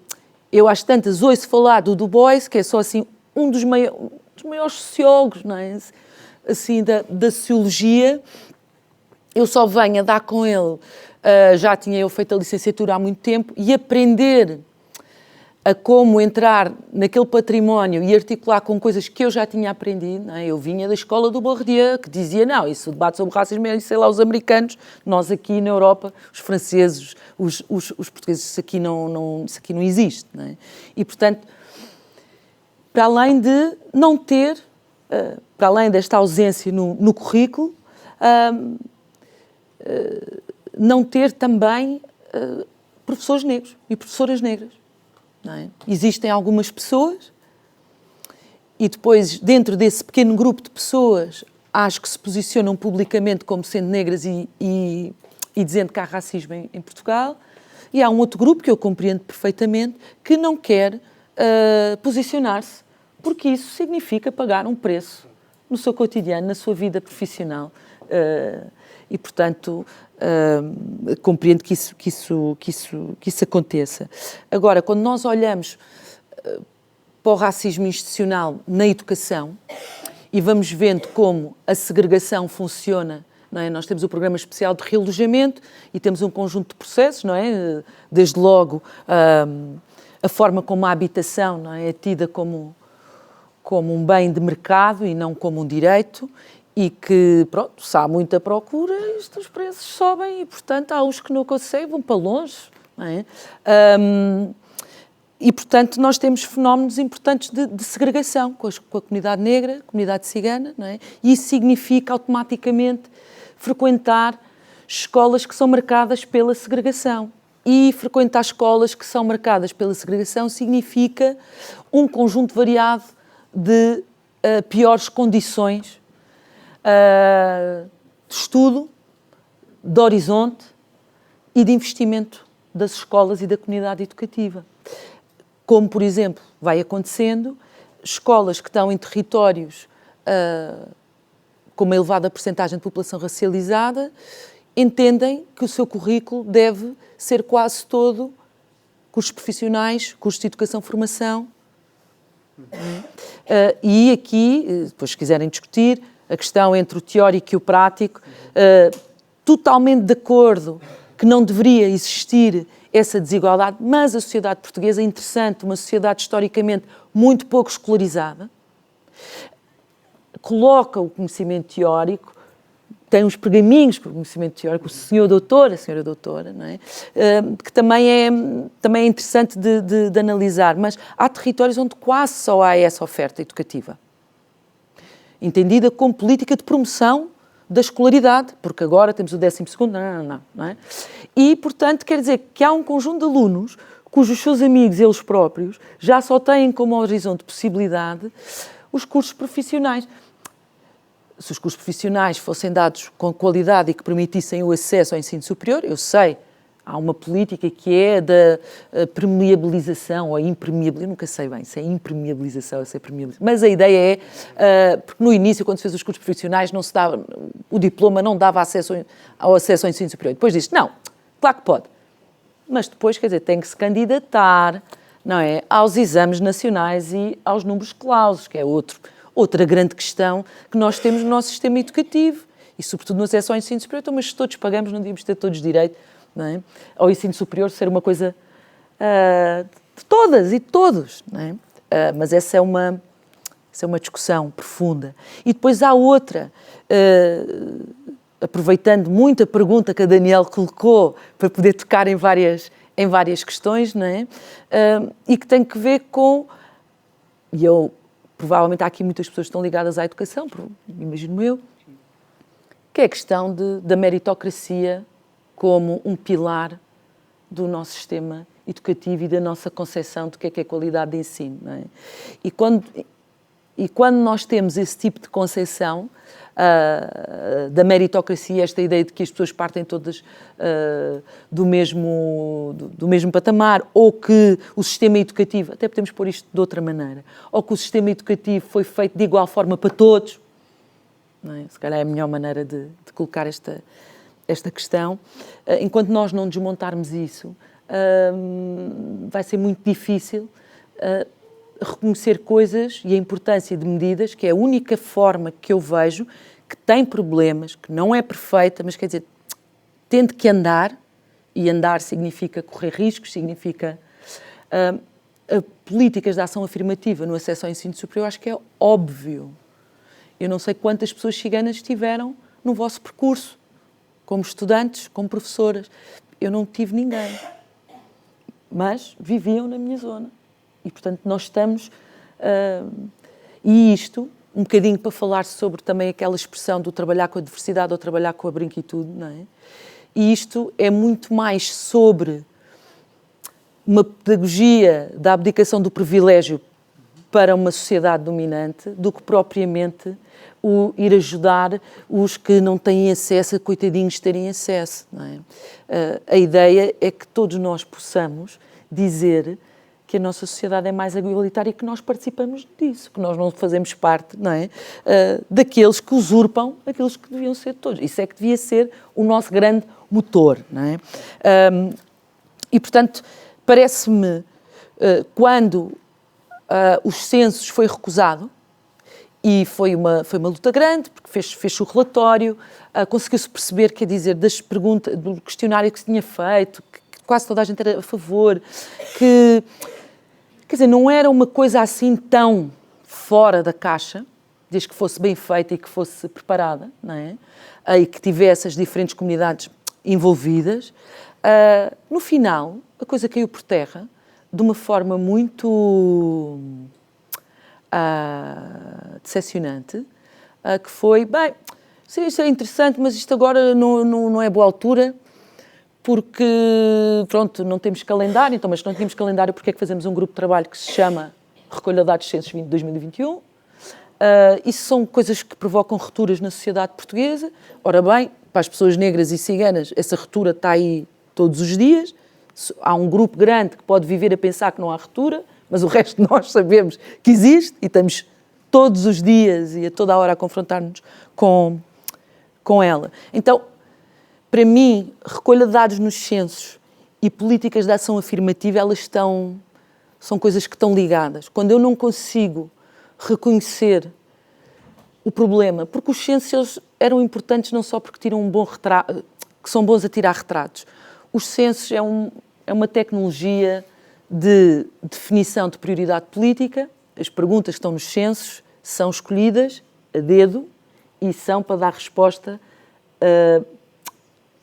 eu às tantas ouço falar do Du Bois, que é só assim um dos maiores sociólogos, não é? Assim, da sociologia. Eu só venho a dar com ele, já tinha eu feito a licenciatura há muito tempo, e aprender a como entrar naquele património e articular com coisas que eu já tinha aprendido, não é? Eu vinha da escola do Bourdieu, que dizia, não, isso o debate sobre racismo é, sei lá, os americanos, nós aqui na Europa, os franceses, os portugueses, isso aqui não existe, não é? E, portanto, para além de não ter, para além desta ausência no currículo, não ter também professores negros e professoras negras. Não é? Existem algumas pessoas e depois, dentro desse pequeno grupo de pessoas, acho que se posicionam publicamente como sendo negras e dizendo que há racismo em Portugal, e há um outro grupo que eu compreendo perfeitamente que não quer posicionar-se, porque isso significa pagar um preço no seu cotidiano, na sua vida profissional. E, portanto, compreendo que isso aconteça. Agora, quando nós olhamos para o racismo institucional na educação e vamos vendo como a segregação funciona, não é? Nós temos o programa especial de realojamento e temos um conjunto de processos, não é? Desde logo a forma como a habitação, não é tida como um bem de mercado e não como um direito. E que, pronto, se há muita procura, os preços sobem e, portanto, há os que não conseguem, vão para longe, não é? E, portanto, nós temos fenómenos importantes de segregação com a comunidade negra, comunidade cigana, não é? E isso significa, automaticamente, frequentar escolas que são marcadas pela segregação. E frequentar escolas que são marcadas pela segregação significa um conjunto variado de piores condições de estudo, de horizonte e de investimento das escolas e da comunidade educativa. Como, por exemplo, vai acontecendo, escolas que estão em territórios com uma elevada percentagem de população racializada entendem que o seu currículo deve ser quase todo cursos profissionais, cursos de educação-formação. E aqui, depois se quiserem discutir, a questão entre o teórico e o prático, totalmente de acordo que não deveria existir essa desigualdade, mas a sociedade portuguesa é interessante, uma sociedade historicamente muito pouco escolarizada, coloca o conhecimento teórico, tem uns pergaminhos para o conhecimento teórico, o senhor doutor, a senhora doutora, não é? Que também é interessante de analisar, mas há territórios onde quase só há essa oferta educativa, entendida como política de promoção da escolaridade, porque agora temos o 12º, não é? E, portanto, quer dizer que há um conjunto de alunos cujos seus amigos, eles próprios, já só têm como horizonte de possibilidade os cursos profissionais. Se os cursos profissionais fossem dados com qualidade e que permitissem o acesso ao ensino superior, eu sei, há uma política que é da permeabilização ou impermeabilização, eu nunca sei bem se é impermeabilização ou se é permeabilização, mas a ideia é, porque no início, quando se fez os cursos profissionais, não se dava, o diploma não dava acesso ao ensino superior. Depois disse, não, claro que pode, mas depois, quer dizer, tem que se candidatar, não é, aos exames nacionais e aos números clausos, que é outra grande questão que nós temos no nosso sistema educativo e, sobretudo, no acesso ao ensino superior. Então, mas se todos pagamos, não devíamos ter todos direito, não é? Ao ensino superior ser uma coisa de todas e de todos, não é? Mas essa é uma discussão profunda. E depois há outra, aproveitando muito a pergunta que a Daniel colocou para poder tocar em várias questões, não é? E que tem que ver com, e provavelmente há aqui muitas pessoas que estão ligadas à educação, imagino eu, que é a questão da meritocracia como um pilar do nosso sistema educativo e da nossa concepção do que é qualidade de ensino, não é? E quando nós temos esse tipo de concepção da meritocracia, esta ideia de que as pessoas partem todas do mesmo patamar, ou que o sistema educativo, até podemos pôr isto de outra maneira, ou que o sistema educativo foi feito de igual forma para todos, não é? Se calhar é a melhor maneira de colocar esta questão. Enquanto nós não desmontarmos isso, vai ser muito difícil reconhecer coisas e a importância de medidas, que é a única forma que eu vejo que tem problemas, que não é perfeita, mas quer dizer, tendo que andar, e andar significa correr riscos, significa políticas de ação afirmativa no acesso ao ensino superior, acho que é óbvio. Eu não sei quantas pessoas ciganas estiveram no vosso percurso, como estudantes, como professoras. Eu não tive ninguém, mas viviam na minha zona. E, portanto, nós estamos... e isto, um bocadinho para falar sobre também aquela expressão do trabalhar com a diversidade ou trabalhar com a branquitude, não é? E isto é muito mais sobre uma pedagogia da abdicação do privilégio para uma sociedade dominante do que propriamente o ir ajudar os que não têm acesso, a coitadinhos terem acesso, não é? A ideia é que todos nós possamos dizer que a nossa sociedade é mais igualitária e que nós participamos disso, que nós não fazemos parte, não é, daqueles que usurpam aqueles que deviam ser todos. Isso é que devia ser o nosso grande motor, não é? E, portanto, parece-me, quando os censos foi recusado, e foi uma luta grande, porque fez o relatório, conseguiu-se perceber, quer dizer, das perguntas, do questionário que se tinha feito, que quase toda a gente era a favor, que, quer dizer, não era uma coisa assim tão fora da caixa, desde que fosse bem feita e que fosse preparada, não é? E que tivesse as diferentes comunidades envolvidas. No final, a coisa caiu por terra de uma forma muito decepcionante, que foi, bem, isto é interessante, mas isto agora não é boa altura, porque, pronto, não temos calendário, então, mas se não tínhamos calendário, porque é que fazemos um grupo de trabalho que se chama Recolha de Dados Censos 2021? Isso são coisas que provocam rupturas na sociedade portuguesa. Ora bem, para as pessoas negras e ciganas, essa ruptura está aí todos os dias. Há um grupo grande que pode viver a pensar que não há ruptura, mas o resto de nós sabemos que existe e estamos todos os dias e a toda a hora a confrontar-nos com ela. Então, para mim, recolha de dados nos censos e políticas de ação afirmativa, são coisas que estão ligadas. Quando eu não consigo reconhecer o problema, porque os censos eram importantes não só porque tiram um bom retrato, que são bons a tirar retratos. Os censos é uma tecnologia de definição de prioridade política. As perguntas que estão nos censos são escolhidas a dedo e são para dar resposta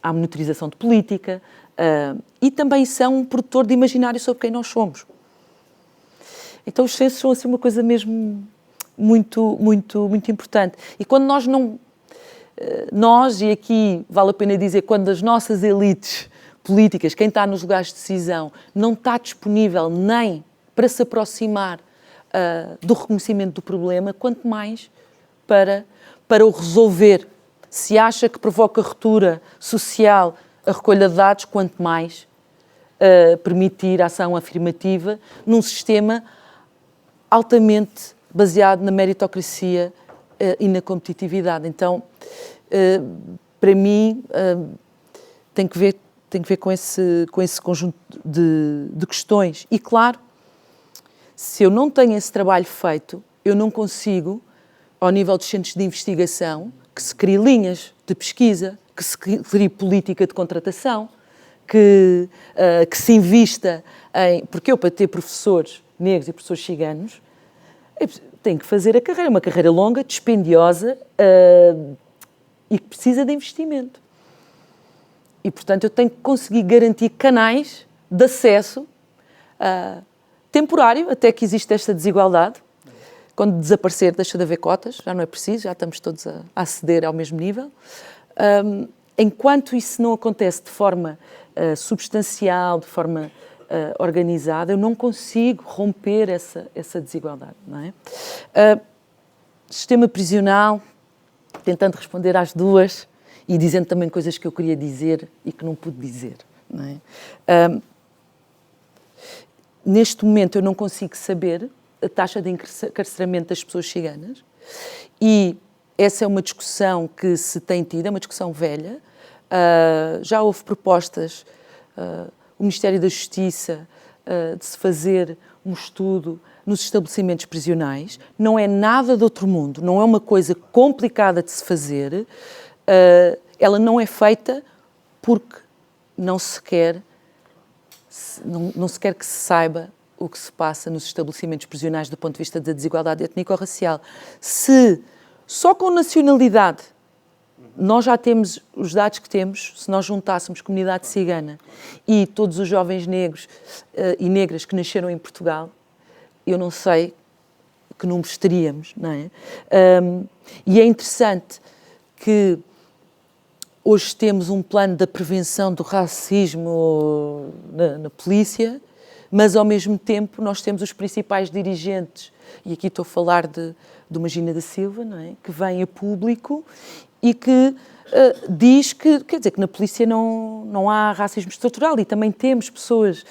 à monitorização de política e também são um produtor de imaginário sobre quem nós somos. Então os censos são assim uma coisa mesmo muito, muito, muito importante. E quando nós, e aqui vale a pena dizer, quando as nossas elites políticas, quem está nos lugares de decisão, não está disponível nem para se aproximar do reconhecimento do problema, quanto mais para o resolver. Se acha que provoca ruptura social a recolha de dados, quanto mais permitir a ação afirmativa num sistema altamente baseado na meritocracia e na competitividade. Então, para mim, tem que ver com esse conjunto de questões. E, claro, se eu não tenho esse trabalho feito, eu não consigo, ao nível dos centros de investigação, que se criem linhas de pesquisa, que se crie política de contratação, que se invista em... Porque eu, para ter professores negros e professores ciganos, tenho que fazer a carreira, uma carreira longa, dispendiosa e que precisa de investimento. E, portanto, eu tenho que conseguir garantir canais de acesso temporário, até que existe esta desigualdade. Quando desaparecer, deixa de haver cotas, já não é preciso, já estamos todos a aceder ao mesmo nível. Enquanto isso não acontece de forma substancial, de forma organizada, eu não consigo romper essa desigualdade. Não é? Sistema prisional, tentando responder às duas e dizendo também coisas que eu queria dizer e que não pude dizer. Não é? Neste momento eu não consigo saber a taxa de encarceramento das pessoas ciganas e essa é uma discussão que se tem tido, é uma discussão velha. Já houve propostas, o Ministério da Justiça, de se fazer um estudo nos estabelecimentos prisionais. Não é nada de outro mundo, não é uma coisa complicada de se fazer. Ela não é feita porque não se quer que se saiba o que se passa nos estabelecimentos prisionais do ponto de vista da desigualdade étnico-racial. Se só com nacionalidade nós já temos os dados que temos, se nós juntássemos comunidade cigana e todos os jovens negros e negras que nasceram em Portugal, eu não sei que números teríamos, não é? E é interessante que hoje temos um plano da prevenção do racismo na polícia, mas ao mesmo tempo nós temos os principais dirigentes, e aqui estou a falar de Magina da Silva, não é? Que vem a público e que diz que, quer dizer, que na polícia não há racismo estrutural, e também temos pessoas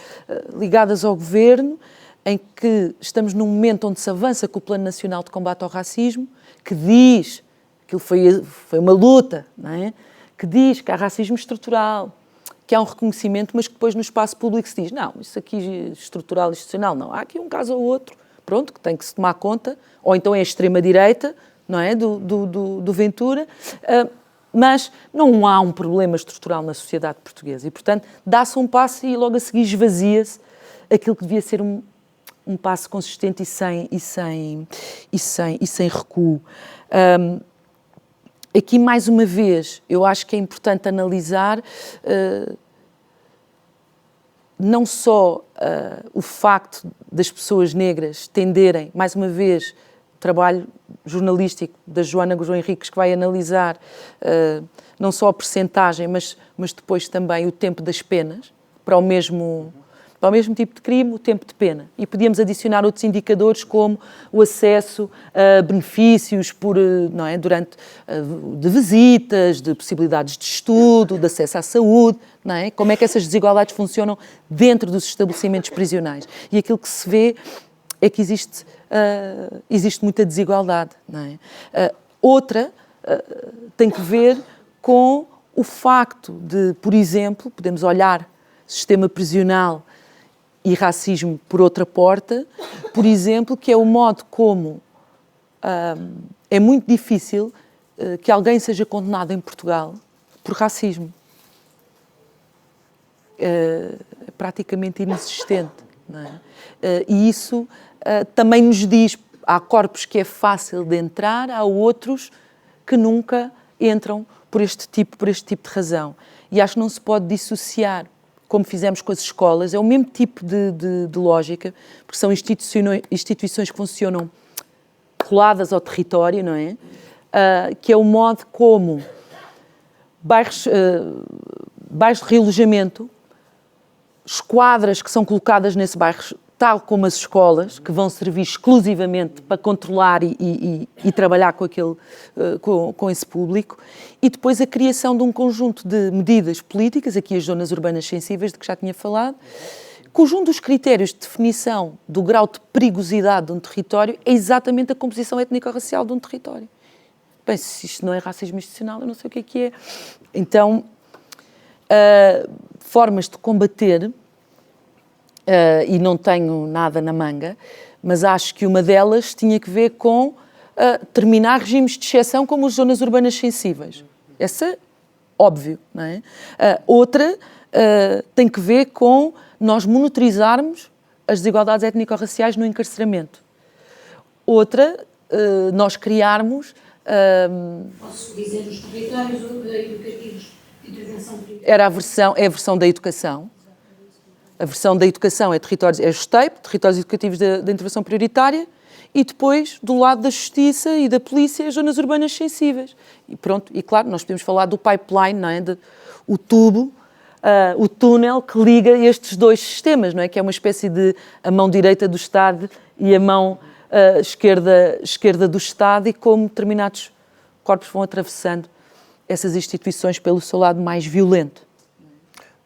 ligadas ao governo em que estamos num momento onde se avança com o Plano Nacional de Combate ao Racismo, que diz que foi uma luta, não é? Que diz que há racismo estrutural, que há um reconhecimento, mas que depois no espaço público se diz, não, isso aqui estrutural, institucional, não. Há aqui um caso ou outro, pronto, que tem que se tomar conta, ou então é a extrema-direita, não é, do Ventura, mas não há um problema estrutural na sociedade portuguesa. E, portanto, dá-se um passo e logo a seguir esvazia-se aquilo que devia ser um passo consistente e sem recuo. Aqui, mais uma vez, eu acho que é importante analisar não só o facto das pessoas negras tenderem, mais uma vez, o trabalho jornalístico da Joana Guzmão Henriques, que vai analisar não só a percentagem, mas depois também o tempo das penas, para o mesmo tipo de crime, o tempo de pena. E podíamos adicionar outros indicadores como o acesso a benefícios não é, durante de visitas, de possibilidades de estudo, de acesso à saúde, não é? Como é que essas desigualdades funcionam dentro dos estabelecimentos prisionais. E aquilo que se vê é que existe muita desigualdade. Não é? Outra tem que ver com o facto de, por exemplo, podemos olhar sistema prisional e racismo por outra porta, por exemplo, que é o modo como é muito difícil que alguém seja condenado em Portugal por racismo. É praticamente inexistente, não é? E isso também nos diz, há corpos que é fácil de entrar, há outros que nunca entram por este tipo de razão. E acho que não se pode dissociar, como fizemos com as escolas, é o mesmo tipo de lógica, porque são instituições que funcionam coladas ao território, não é? Que é o modo como bairros de realojamento, esquadras que são colocadas nesse bairro, tal como as escolas, que vão servir exclusivamente para controlar e trabalhar com esse público, e depois a criação de um conjunto de medidas políticas, aqui as zonas urbanas sensíveis, de que já tinha falado, cujo um dos critérios de definição do grau de perigosidade de um território é exatamente a composição étnico-racial de um território. Bem, se isto não é racismo institucional, eu não sei o que é. Então, formas de combater, e não tenho nada na manga, mas acho que uma delas tinha que ver com terminar regimes de exceção como as zonas urbanas sensíveis. Essa, óbvio, não é? Outra tem que ver com nós monitorizarmos as desigualdades étnico-raciais no encarceramento. Outra, nós criarmos... Posso dizer os territórios educativos de intervenção prioritária? É a versão da educação. A versão da educação é os TEIP, Territórios Educativos da Intervenção Prioritária, e depois, do lado da Justiça e da Polícia, as zonas urbanas sensíveis. E pronto, e claro, nós podemos falar do pipeline, não é? O tubo, o túnel que liga estes dois sistemas, não é? Que é uma espécie de a mão direita do Estado e a mão esquerda do Estado, e como determinados corpos vão atravessando essas instituições pelo seu lado mais violento.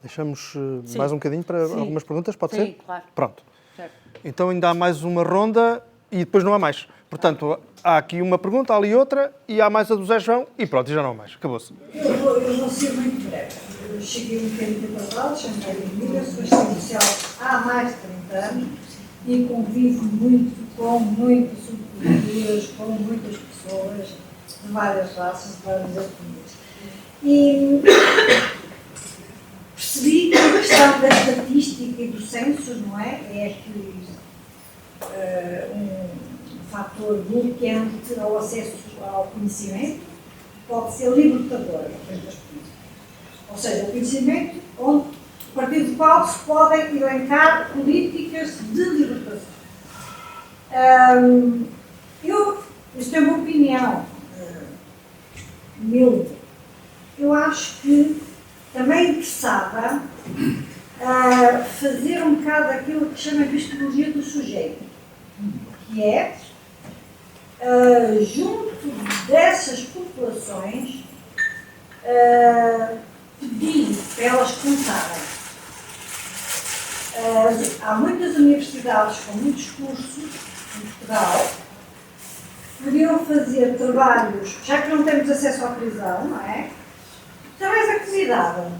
Deixamos mais um bocadinho para algumas perguntas, pode ser? Sim, claro. Pronto. Certo. Então ainda há mais uma ronda e depois não há mais. Portanto, há aqui uma pergunta, há ali outra, e há mais a do Zé João, e pronto, e já não há mais. Acabou-se. Eu vou ser muito breve. Eu cheguei um bocadinho atrasado, chamei de vida, sou assistente social há mais de 30 anos e convivo muito com muitas subculturas, com muitas pessoas de várias raças, de várias etnias. E percebi que a questão da estatística e do censo, não é? É aqui um fator bloqueante ao acesso ao conhecimento, pode ser libertador das políticas. Ou seja, o conhecimento a partir do qual se podem elencar políticas de libertação. Isto é uma opinião humilde. Eu acho que também interessava fazer um bocado aquilo que chama de epistemologia do sujeito, que é, junto dessas populações, pedir para elas contarem. Há muitas universidades com muitos cursos em Portugal, podiam fazer trabalhos, já que não temos acesso à prisão, não é? Trabalhos da comunidade.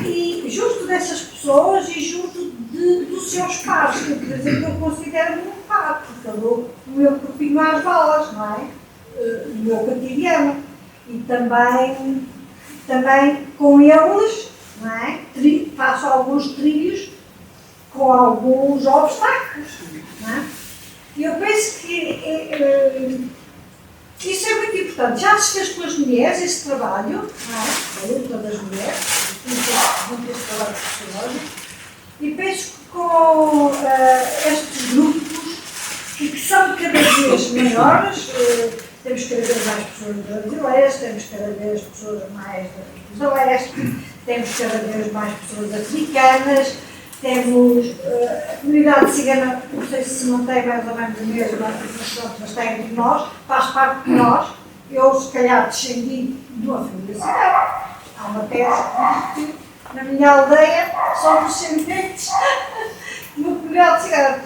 E junto dessas pessoas e junto dos seus pares, que por exemplo eu considero um par, porque eu dou o meu corpinho às balas, não é? O meu cotidiano. E também com eles, não é? Faço alguns trilhos com alguns obstáculos, não é? E eu penso que isso é muito importante. Já se fez pelas mulheres esse trabalho, não é? A luta das mulheres, muito esse trabalho psicológico, e penso que com estes grupos que são cada vez maiores, temos cada vez mais pessoas brasileiras, temos cada vez pessoas mais do Oeste, temos cada vez mais pessoas africanas, temos a comunidade cigana, não sei se mantém mais ou menos a mesma, mas tem entre nós, faz parte de nós. Eu, se calhar, descendi de uma família cigana. Há uma tese que diz que na minha aldeia somos descendentes de uma comunidade cigana.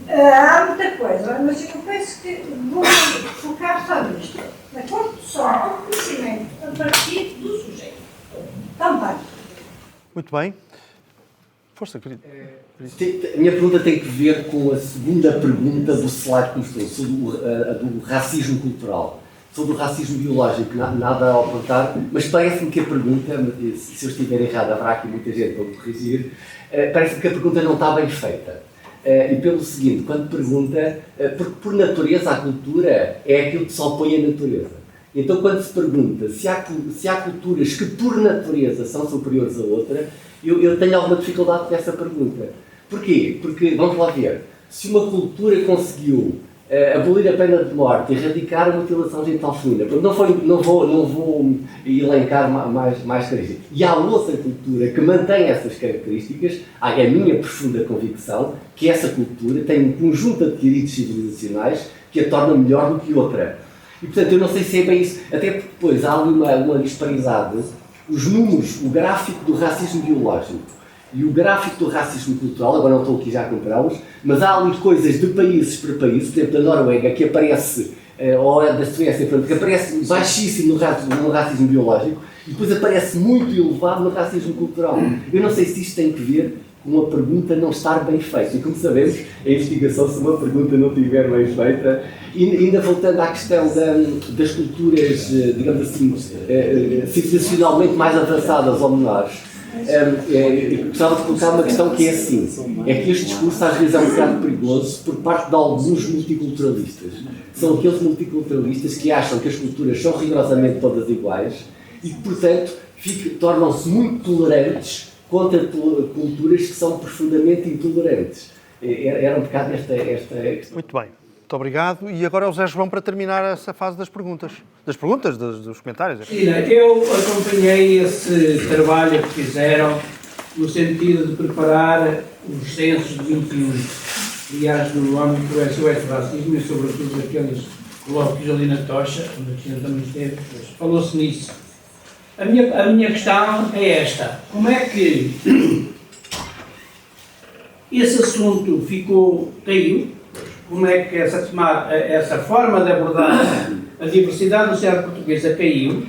Há muita coisa, mas eu penso que vou focar só nisto. Na construção do conhecimento a partir do sujeito. Então, vai. Muito bem. Força, querido. A minha pergunta tem que ver com a segunda pergunta do slide que mostrou, sobre a do racismo cultural. Sobre o racismo biológico, nada a apontar, mas parece-me que a pergunta, se eu estiver errado, haverá aqui muita gente para me corrigir, parece-me que a pergunta não está bem feita. E pelo seguinte, quando pergunta, porque por natureza a cultura é aquilo que se opõe à natureza. Então quando se pergunta se há culturas que por natureza são superiores a outra, eu tenho alguma dificuldade com essa pergunta. Porquê? Porque, vamos lá ver, se uma cultura conseguiu abolir a pena de morte, erradicar a mutilação genital feminina, não vou elencar mais características. E há outra cultura que mantém essas características, é a minha profunda convicção que essa cultura tem um conjunto de adquiridos civilizacionais que a torna melhor do que outra. E, portanto, eu não sei se é bem isso, até porque depois há ali uma disparidade. Os números, o gráfico do racismo biológico e o gráfico do racismo cultural, agora não estou aqui já a compará-los, mas há ali coisas de países para países, por exemplo, da Noruega, que aparece, ou da Suécia, que aparece baixíssimo no racismo biológico, e depois aparece muito elevado no racismo cultural. Eu não sei se isto tem que ver com uma pergunta não estar bem feita. E como sabemos, a investigação, se uma pergunta não estiver bem feita, e ainda voltando à questão das culturas, digamos assim, civilizacionalmente mais avançadas ou menores, eu gostava de colocar uma questão que é assim, é que este discurso às vezes é um bocado perigoso por parte de alguns multiculturalistas. São aqueles multiculturalistas que acham que as culturas são rigorosamente todas iguais e que, portanto, tornam-se muito tolerantes contra culturas que são profundamente intolerantes. Era um bocado esta questão. Muito bem. Muito obrigado. E agora é o José João para terminar essa fase das perguntas. Dos comentários. Cristina, eu acompanhei esse trabalho que fizeram no sentido de preparar os censos de 21. Aliás, no âmbito do SOS Racismo e sobretudo aqueles colóquios ali na Tocha, onde a Cristina também esteve, falou-se nisso. A minha questão é esta. Como é que esse assunto caiu? Como é que essa forma de abordar a diversidade do cérebro portuguesa caiu?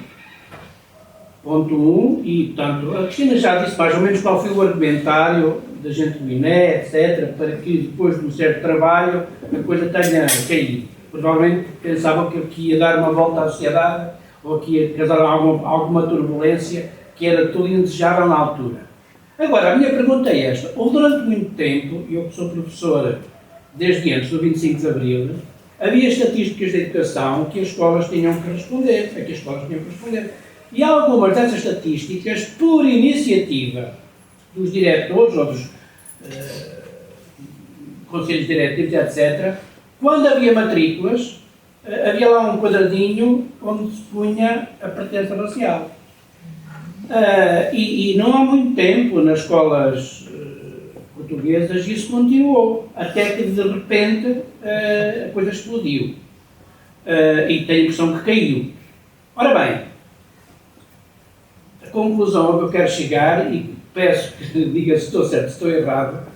Ponto 1. E, portanto, a Cristina já disse mais ou menos qual foi o argumentário da gente do INE, etc., para que depois de um certo trabalho a coisa tenha caído. Provavelmente pensavam que ia dar uma volta à sociedade ou que ia causar alguma turbulência que era tudo indesejável na altura. Agora, a minha pergunta é esta. Houve durante muito tempo, eu que sou professora desde antes do 25 de Abril, havia estatísticas de educação que as escolas tinham que responder, E algumas dessas estatísticas, por iniciativa dos diretores ou dos conselhos diretivos, etc., quando havia matrículas, havia lá um quadradinho onde se punha a pertença racial. E não há muito tempo nas escolas portuguesas isso continuou, até que de repente a coisa explodiu. E tenho a impressão que caiu. Ora bem, a conclusão a que eu quero chegar, e peço que diga se estou certo, se estou errado,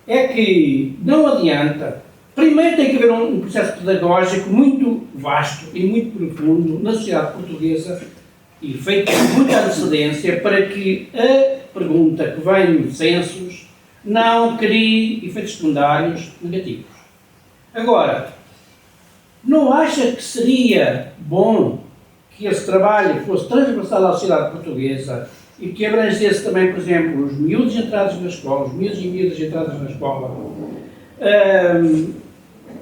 é que não adianta. Primeiro tem que haver um processo pedagógico muito vasto e muito profundo na sociedade portuguesa e feito com muita antecedência para que a pergunta que vem nos censos não crie efeitos secundários negativos. Agora, não acha que seria bom que esse trabalho fosse transversal à sociedade portuguesa e que abrangesse também, por exemplo, os miúdos entrados na escola, os miúdos e miúdas entradas na escola,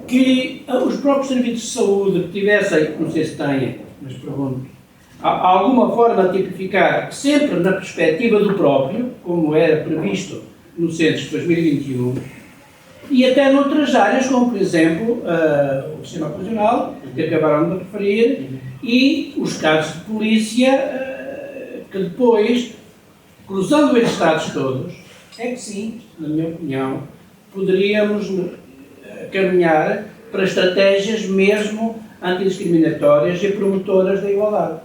que os próprios serviços de saúde que tivessem, não sei se têm, mas pergunto, alguma forma de tipificar sempre na perspectiva do próprio, como era previsto no Censo de 2021, e até noutras áreas, como por exemplo o sistema operacional, que acabaram de referir, e os casos de polícia, que depois, cruzando estes dados todos, é que sim, na minha opinião, poderíamos caminhar para estratégias mesmo antidiscriminatórias e promotoras da igualdade.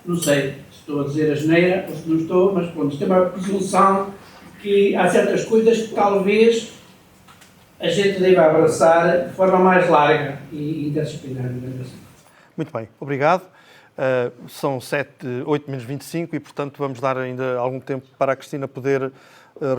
Não sei se estou a dizer asneira ou se não estou, mas pronto, isto é uma presunção que há certas coisas que talvez a gente deve abraçar de forma mais larga e interdisciplinar, digamos assim. Muito bem, obrigado. São 8 menos 25 e, portanto, vamos dar ainda algum tempo para a Cristina poder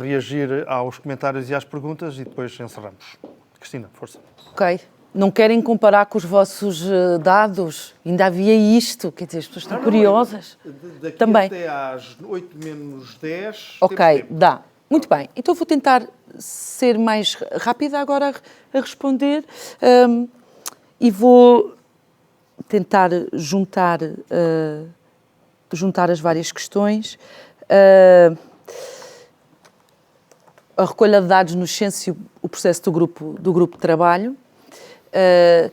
reagir aos comentários e às perguntas e depois encerramos. Cristina, força. Ok. Não querem comparar com os vossos dados? Ainda havia isto, quer dizer, as pessoas estão curiosas. Daqui Também. até às 8 menos 10... Ok, dá. Muito bem. Então vou tentar ser mais rápida agora a responder e vou tentar juntar as várias questões. A recolha de dados no censo, o processo do grupo de trabalho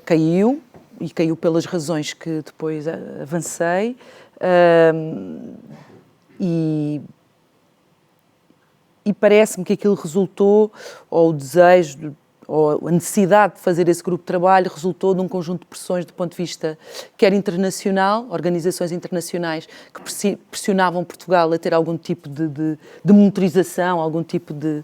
caiu, e caiu pelas razões que depois avancei, e parece-me que aquilo resultou, ou o desejo, ou a necessidade de fazer esse grupo de trabalho resultou de um conjunto de pressões do ponto de vista quer internacional, organizações internacionais que pressionavam Portugal a ter algum tipo de monitorização, algum tipo de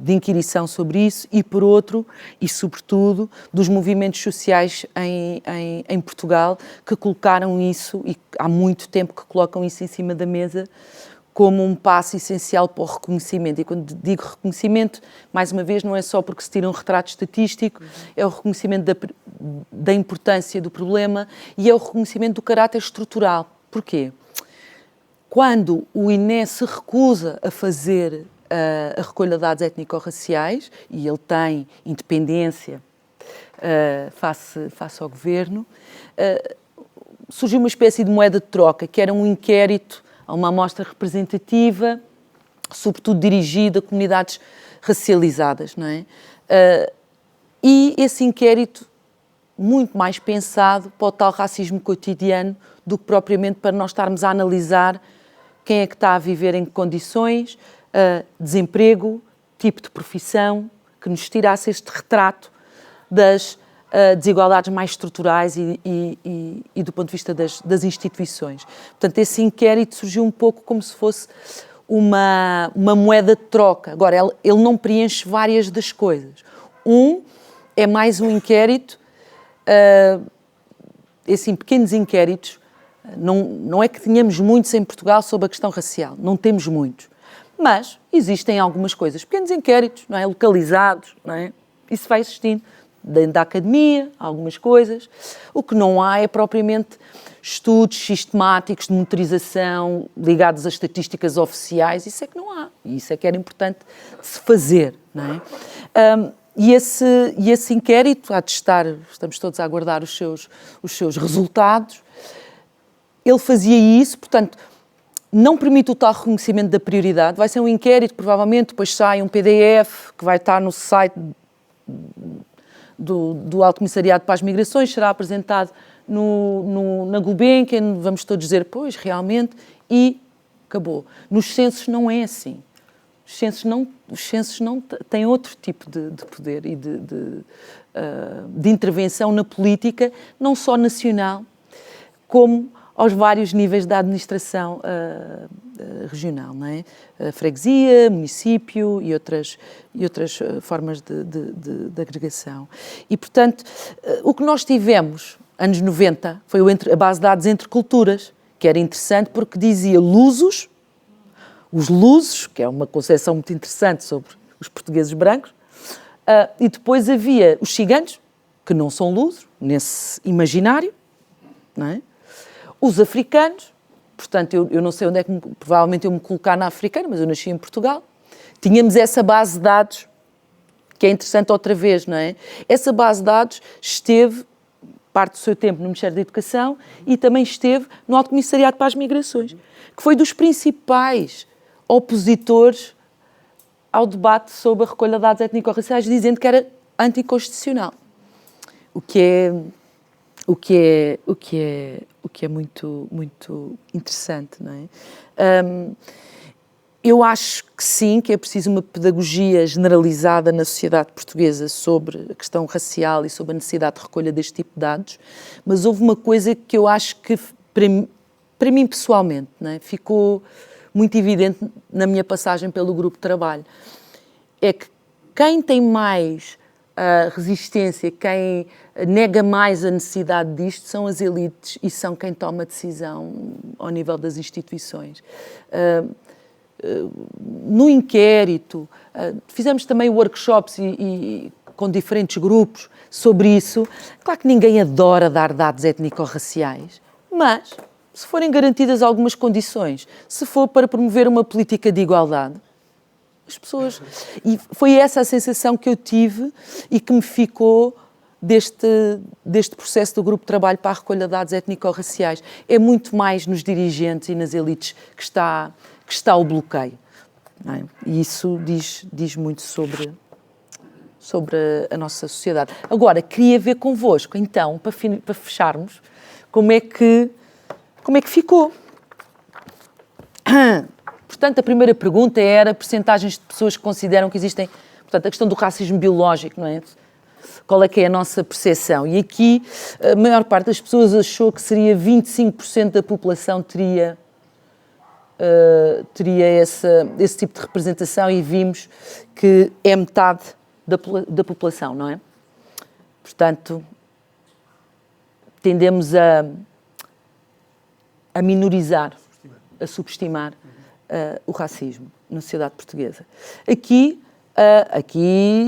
inquirição sobre isso, e por outro, e sobretudo, dos movimentos sociais em Portugal que colocaram isso, e há muito tempo que colocam isso em cima da mesa, como um passo essencial para o reconhecimento. E quando digo reconhecimento, mais uma vez, não é só porque se tira um retrato estatístico, é o reconhecimento da importância do problema e é o reconhecimento do caráter estrutural. Porquê? Quando o INE se recusa a fazer a recolha de dados étnico-raciais, e ele tem independência face ao governo, surgiu uma espécie de moeda de troca, que era um inquérito a uma amostra representativa, sobretudo dirigida a comunidades racializadas, não é? E esse inquérito muito mais pensado para o tal racismo cotidiano do que propriamente para nós estarmos a analisar quem é que está a viver em que condições, desemprego, tipo de profissão, que nos tirasse este retrato das desigualdades mais estruturais e do ponto de vista das instituições. Portanto, esse inquérito surgiu um pouco como se fosse uma moeda de troca. Agora, ele não preenche várias das coisas. É mais um inquérito, assim, pequenos inquéritos. Não é que tenhamos muitos em Portugal sobre a questão racial, não temos muitos. Mas existem algumas coisas, pequenos inquéritos, não é? Localizados, não é? Isso vai existindo. Dentro da academia, algumas coisas. O que não há é propriamente estudos sistemáticos de monitorização ligados às estatísticas oficiais. Isso é que não há. E isso é que era importante de se fazer, não é? E esse inquérito, a testar, estamos todos a aguardar os seus resultados, ele fazia isso, portanto, não permite o tal reconhecimento da prioridade. Vai ser um inquérito, provavelmente, depois sai um PDF que vai estar no site do Alto Comissariado para as Migrações, será apresentado na Gulbenkian, vamos todos dizer, pois, realmente, e acabou. Nos censos não é assim. Os censos não têm outro tipo de poder e de intervenção na política, não só nacional, como aos vários níveis da administração regional, não é? Freguesia, município e outras formas de agregação. E, portanto, o que nós tivemos, anos 90, foi a base de dados entre culturas, que era interessante porque dizia lusos, os lusos, que é uma concepção muito interessante sobre os portugueses brancos, e depois havia os ciganos, que não são lusos, nesse imaginário, não é? Os africanos, portanto, eu não sei onde é que provavelmente eu me colocar na africana, mas eu nasci em Portugal. Tínhamos essa base de dados, que é interessante outra vez, não é? Essa base de dados esteve parte do seu tempo no Ministério da Educação e também esteve no Alto Comissariado para as Migrações, que foi dos principais opositores ao debate sobre a recolha de dados étnico-raciais, dizendo que era anticonstitucional. O que é muito, muito interessante, não é? Eu acho que sim, que é preciso uma pedagogia generalizada na sociedade portuguesa sobre a questão racial e sobre a necessidade de recolha deste tipo de dados, mas houve uma coisa que eu acho que, para mim pessoalmente, não é? Ficou muito evidente na minha passagem pelo grupo de trabalho, é que quem tem mais resistência, quem nega mais a necessidade disto são as elites e são quem toma a decisão ao nível das instituições. No inquérito, fizemos também workshops com diferentes grupos sobre isso. Claro que ninguém adora dar dados étnico-raciais, mas se forem garantidas algumas condições, se for para promover uma política de igualdade, as pessoas... E foi essa a sensação que eu tive e que me ficou deste processo do grupo de trabalho para a recolha de dados étnico-raciais. É muito mais nos dirigentes e nas elites que está o bloqueio. Não é? E isso diz muito sobre a nossa sociedade. Agora, queria ver convosco, então, para fecharmos, como é que ficou. Portanto, a primeira pergunta era percentagens de pessoas que consideram que existem... Portanto, a questão do racismo biológico, não é? Qual é que é a nossa percepção? E aqui, a maior parte das pessoas achou que seria 25% da população teria esse tipo de representação e vimos que é metade da população, não é? Portanto, tendemos a minorizar, a subestimar o racismo na sociedade portuguesa. Aqui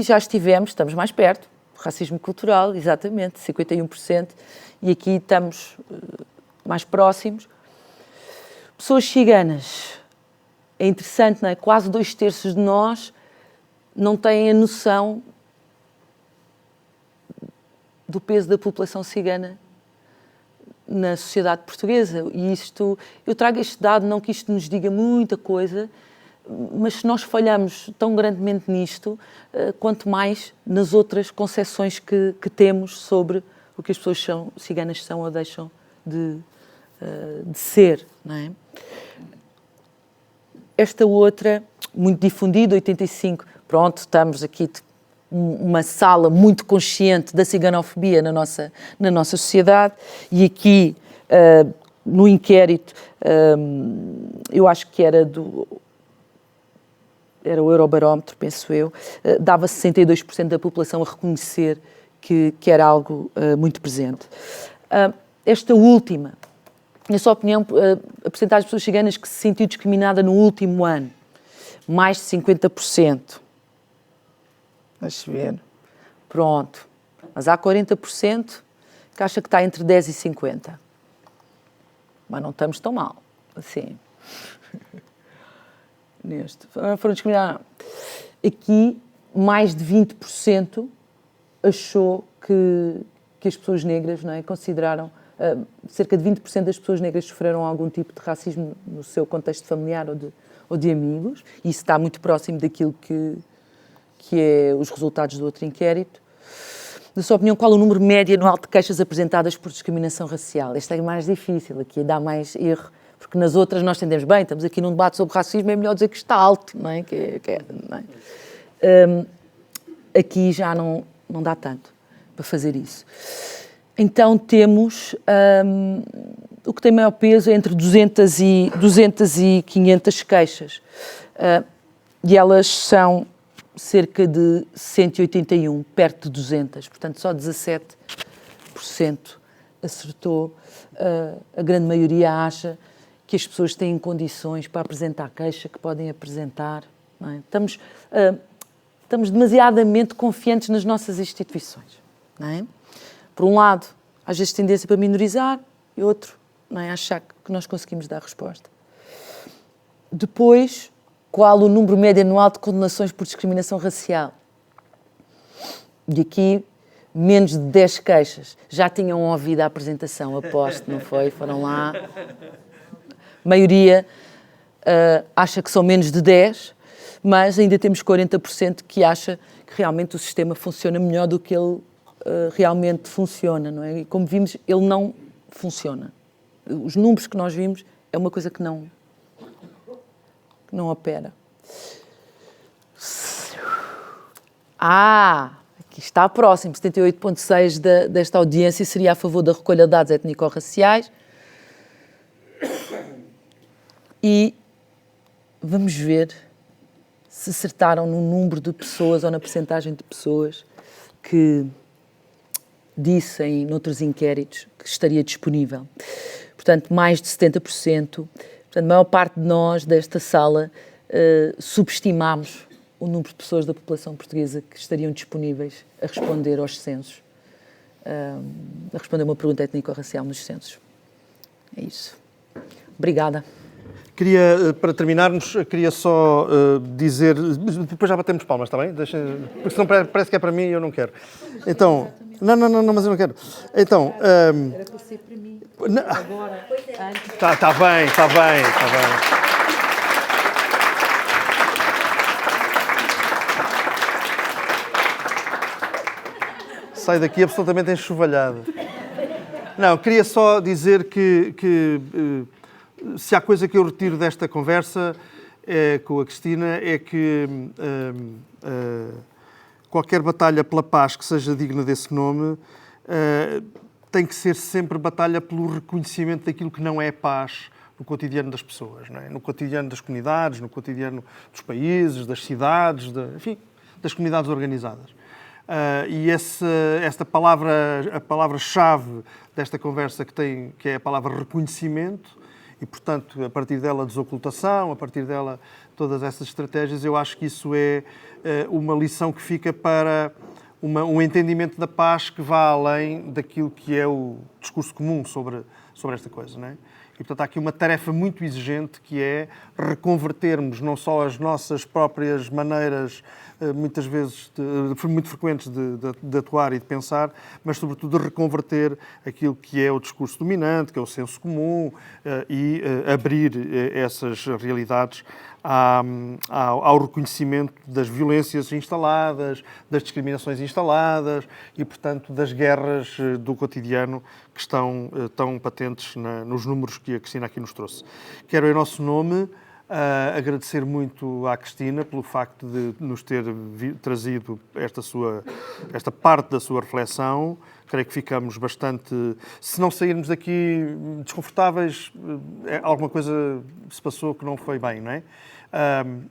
já estamos mais perto. Racismo cultural, exatamente, 51%, e aqui estamos mais próximos. Pessoas ciganas, é interessante, não é? Quase 2/3 de nós não têm a noção do peso da população cigana na sociedade portuguesa. E eu trago este dado, não que isto nos diga muita coisa, mas se nós falhamos tão grandemente nisto, quanto mais nas outras concepções que temos sobre o que as pessoas ciganas são ou deixam de ser, não é? Esta outra, muito difundida, 85%, pronto, estamos aqui uma sala muito consciente da ciganofobia na nossa sociedade, e aqui, no inquérito, eu acho que era o Eurobarómetro, penso eu, dava 62% da população a reconhecer que era algo muito presente. Esta última, na sua opinião, a percentagem de pessoas ciganas que se sentiu discriminada no último ano, mais de 50%. Deixa ver. Pronto. Mas há 40% que acha que está entre 10 e 50. Mas não estamos tão mal, assim. Foram discriminados. Aqui, mais de 20% achou que as pessoas negras, não é, consideraram, cerca de 20% das pessoas negras sofreram algum tipo de racismo no seu contexto familiar ou de amigos. Isso está muito próximo daquilo que é os resultados do outro inquérito. Na sua opinião, qual o número médio anual de queixas apresentadas por discriminação racial? Esta é mais difícil, aqui dá mais erro. Porque nas outras nós entendemos bem, estamos aqui num debate sobre racismo, é melhor dizer que está alto, não é? Não é? Aqui já não dá tanto para fazer isso. Então temos o que tem maior peso é entre 200 e 500 queixas. E elas são cerca de 181, perto de 200. Portanto, só 17% acertou. A grande maioria acha que as pessoas têm condições para apresentar queixa, que podem apresentar. Não é? Estamos demasiadamente confiantes nas nossas instituições. Não é? Por um lado, às vezes tendência para minorizar, e outro, não é? Achar que nós conseguimos dar resposta. Depois, qual o número médio anual de condenações por discriminação racial? E aqui, menos de 10 queixas. Já tinham ouvido a apresentação, aposto, não foi? Foram lá. A maioria acha que são menos de 10, mas ainda temos 40% que acha que realmente o sistema funciona melhor do que ele realmente funciona, não é? E como vimos, ele não funciona. Os números que nós vimos é uma coisa que não opera. Aqui está próximo, 78,6% desta audiência seria a favor da recolha de dados étnico-raciais. E vamos ver se acertaram no número de pessoas ou na percentagem de pessoas que dissem noutros inquéritos que estaria disponível. Portanto, mais de 70%. Portanto, a maior parte de nós desta sala subestimámos o número de pessoas da população portuguesa que estariam disponíveis a responder aos censos, a responder uma pergunta étnico-racial nos censos. É isso. Obrigada. Queria, para terminarmos, queria só dizer... Depois já batemos palmas, está bem? Porque senão parece que é para mim e eu não quero. Então... Não, mas eu não quero. Então... Era para ser para mim. Agora, antes... Está bem. Sai daqui absolutamente enxovalhado. Não, queria só dizer que se há coisa que eu retiro desta conversa com a Cristina é que qualquer batalha pela paz que seja digna desse nome tem que ser sempre batalha pelo reconhecimento daquilo que não é paz no cotidiano das pessoas, não é? No cotidiano das comunidades, no cotidiano dos países, das cidades, enfim, das comunidades organizadas. E esta palavra, a palavra-chave desta conversa que é a palavra reconhecimento, e, portanto, a partir dela desocultação, a partir dela todas essas estratégias, eu acho que isso é uma lição que fica para um entendimento da paz que vá além daquilo que é o discurso comum sobre esta coisa, não é? E, portanto, há aqui uma tarefa muito exigente que é reconvertermos não só as nossas próprias maneiras, muitas vezes muito frequentes de atuar e de pensar, mas, sobretudo, de reconverter aquilo que é o discurso dominante, que é o senso comum, e abrir essas realidades ao reconhecimento das violências instaladas, das discriminações instaladas e, portanto, das guerras do cotidiano que estão tão patentes nos números que a Cristina aqui nos trouxe. Quero, em nosso nome, agradecer muito à Cristina pelo facto de nos ter trazido esta parte da sua reflexão. Creio que ficamos bastante... Se não sairmos daqui desconfortáveis, alguma coisa se passou que não foi bem, não é?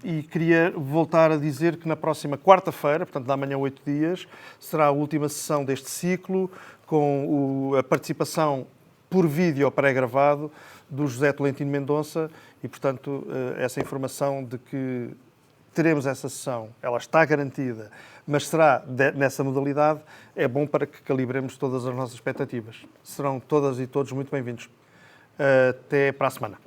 E queria voltar a dizer que na próxima quarta-feira, portanto, da manhã 8 dias, será a última sessão deste ciclo, com a participação por vídeo pré-gravado do José Tolentino Mendonça e, portanto, essa informação de que teremos essa sessão, ela está garantida, mas será nessa modalidade, é bom para que calibremos todas as nossas expectativas. Serão todas e todos muito bem-vindos. Até para a semana.